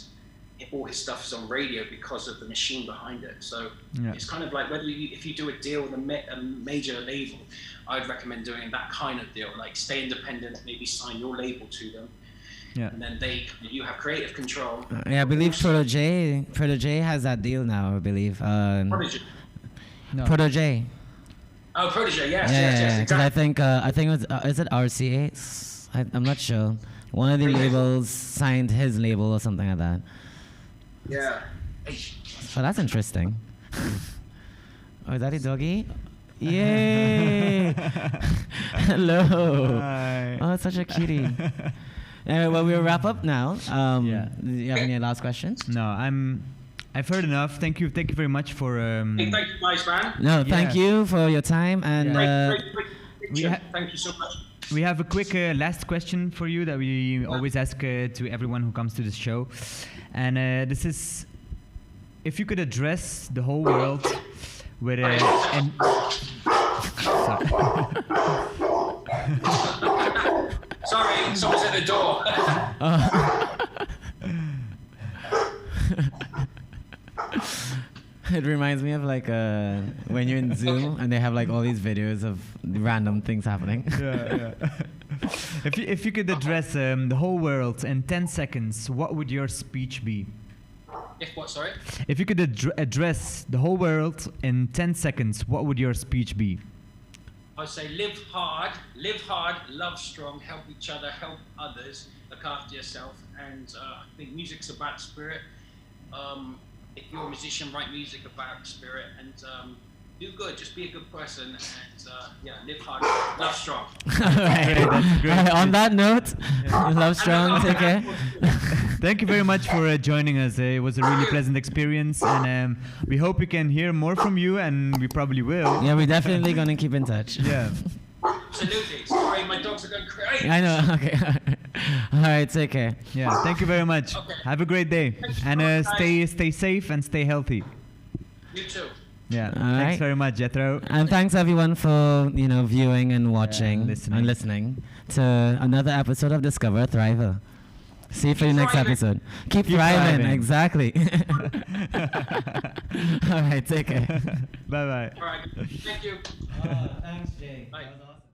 all his stuff is on radio because of the machine behind it. So it's kind of like whether if you do a deal with a major label, I'd recommend doing that kind of deal, like stay independent, maybe sign your label to them. Yeah. And then you have creative control. I believe Protégé has that deal now, I believe. Protégé. No. Protégé. Oh, Protégé, yes, Because exactly. I think it was, is it RCA? I'm not sure. One of the labels signed his label or something like that. Yeah. Oh, that's interesting. Oh, is that a doggy? Yay! Hello. Hi. Oh, it's such a cutie. Well, we'll wrap up now. Do you have any last questions? No, I've heard enough. Thank you very much for. Thank you, guys, man. No, thank you for your time and. Thank you so much. We have a quick last question for you that we always ask to everyone who comes to the show, and this is, if you could address the whole world with Sorry, someone's at the door. It reminds me of like when you're in Zoom and they have like all these videos of random things happening. If you could address the whole world in 10 seconds, what would your speech be? If what, sorry? If you could address the whole world in 10 seconds, what would your speech be? I'd say live hard, love strong, help each other, help others, look after yourself. And I think music's about spirit. If you're a musician, write music about spirit and do good, just be a good person and live hard, love strong. That's great. On that note, love strong, take care. Thank you very much for joining us. It was a really pleasant experience, and we hope we can hear more from you, and we probably will. Yeah, we're definitely going to keep in touch. Yeah. Absolutely. Sorry, my dogs are going crazy. I know. Okay. All right, take care. Yeah, thank you very much. Okay. Have a great day, and stay safe and stay healthy. You too. Yeah. All Thanks right. very much, Jethro. And thanks everyone for viewing and watching and listening to another episode of Discover a Thriver. See you for your next episode. Keep thriving. Exactly. All right, take care. Bye bye. All right. Thank you. Thanks, Jay. Bye. That was awesome.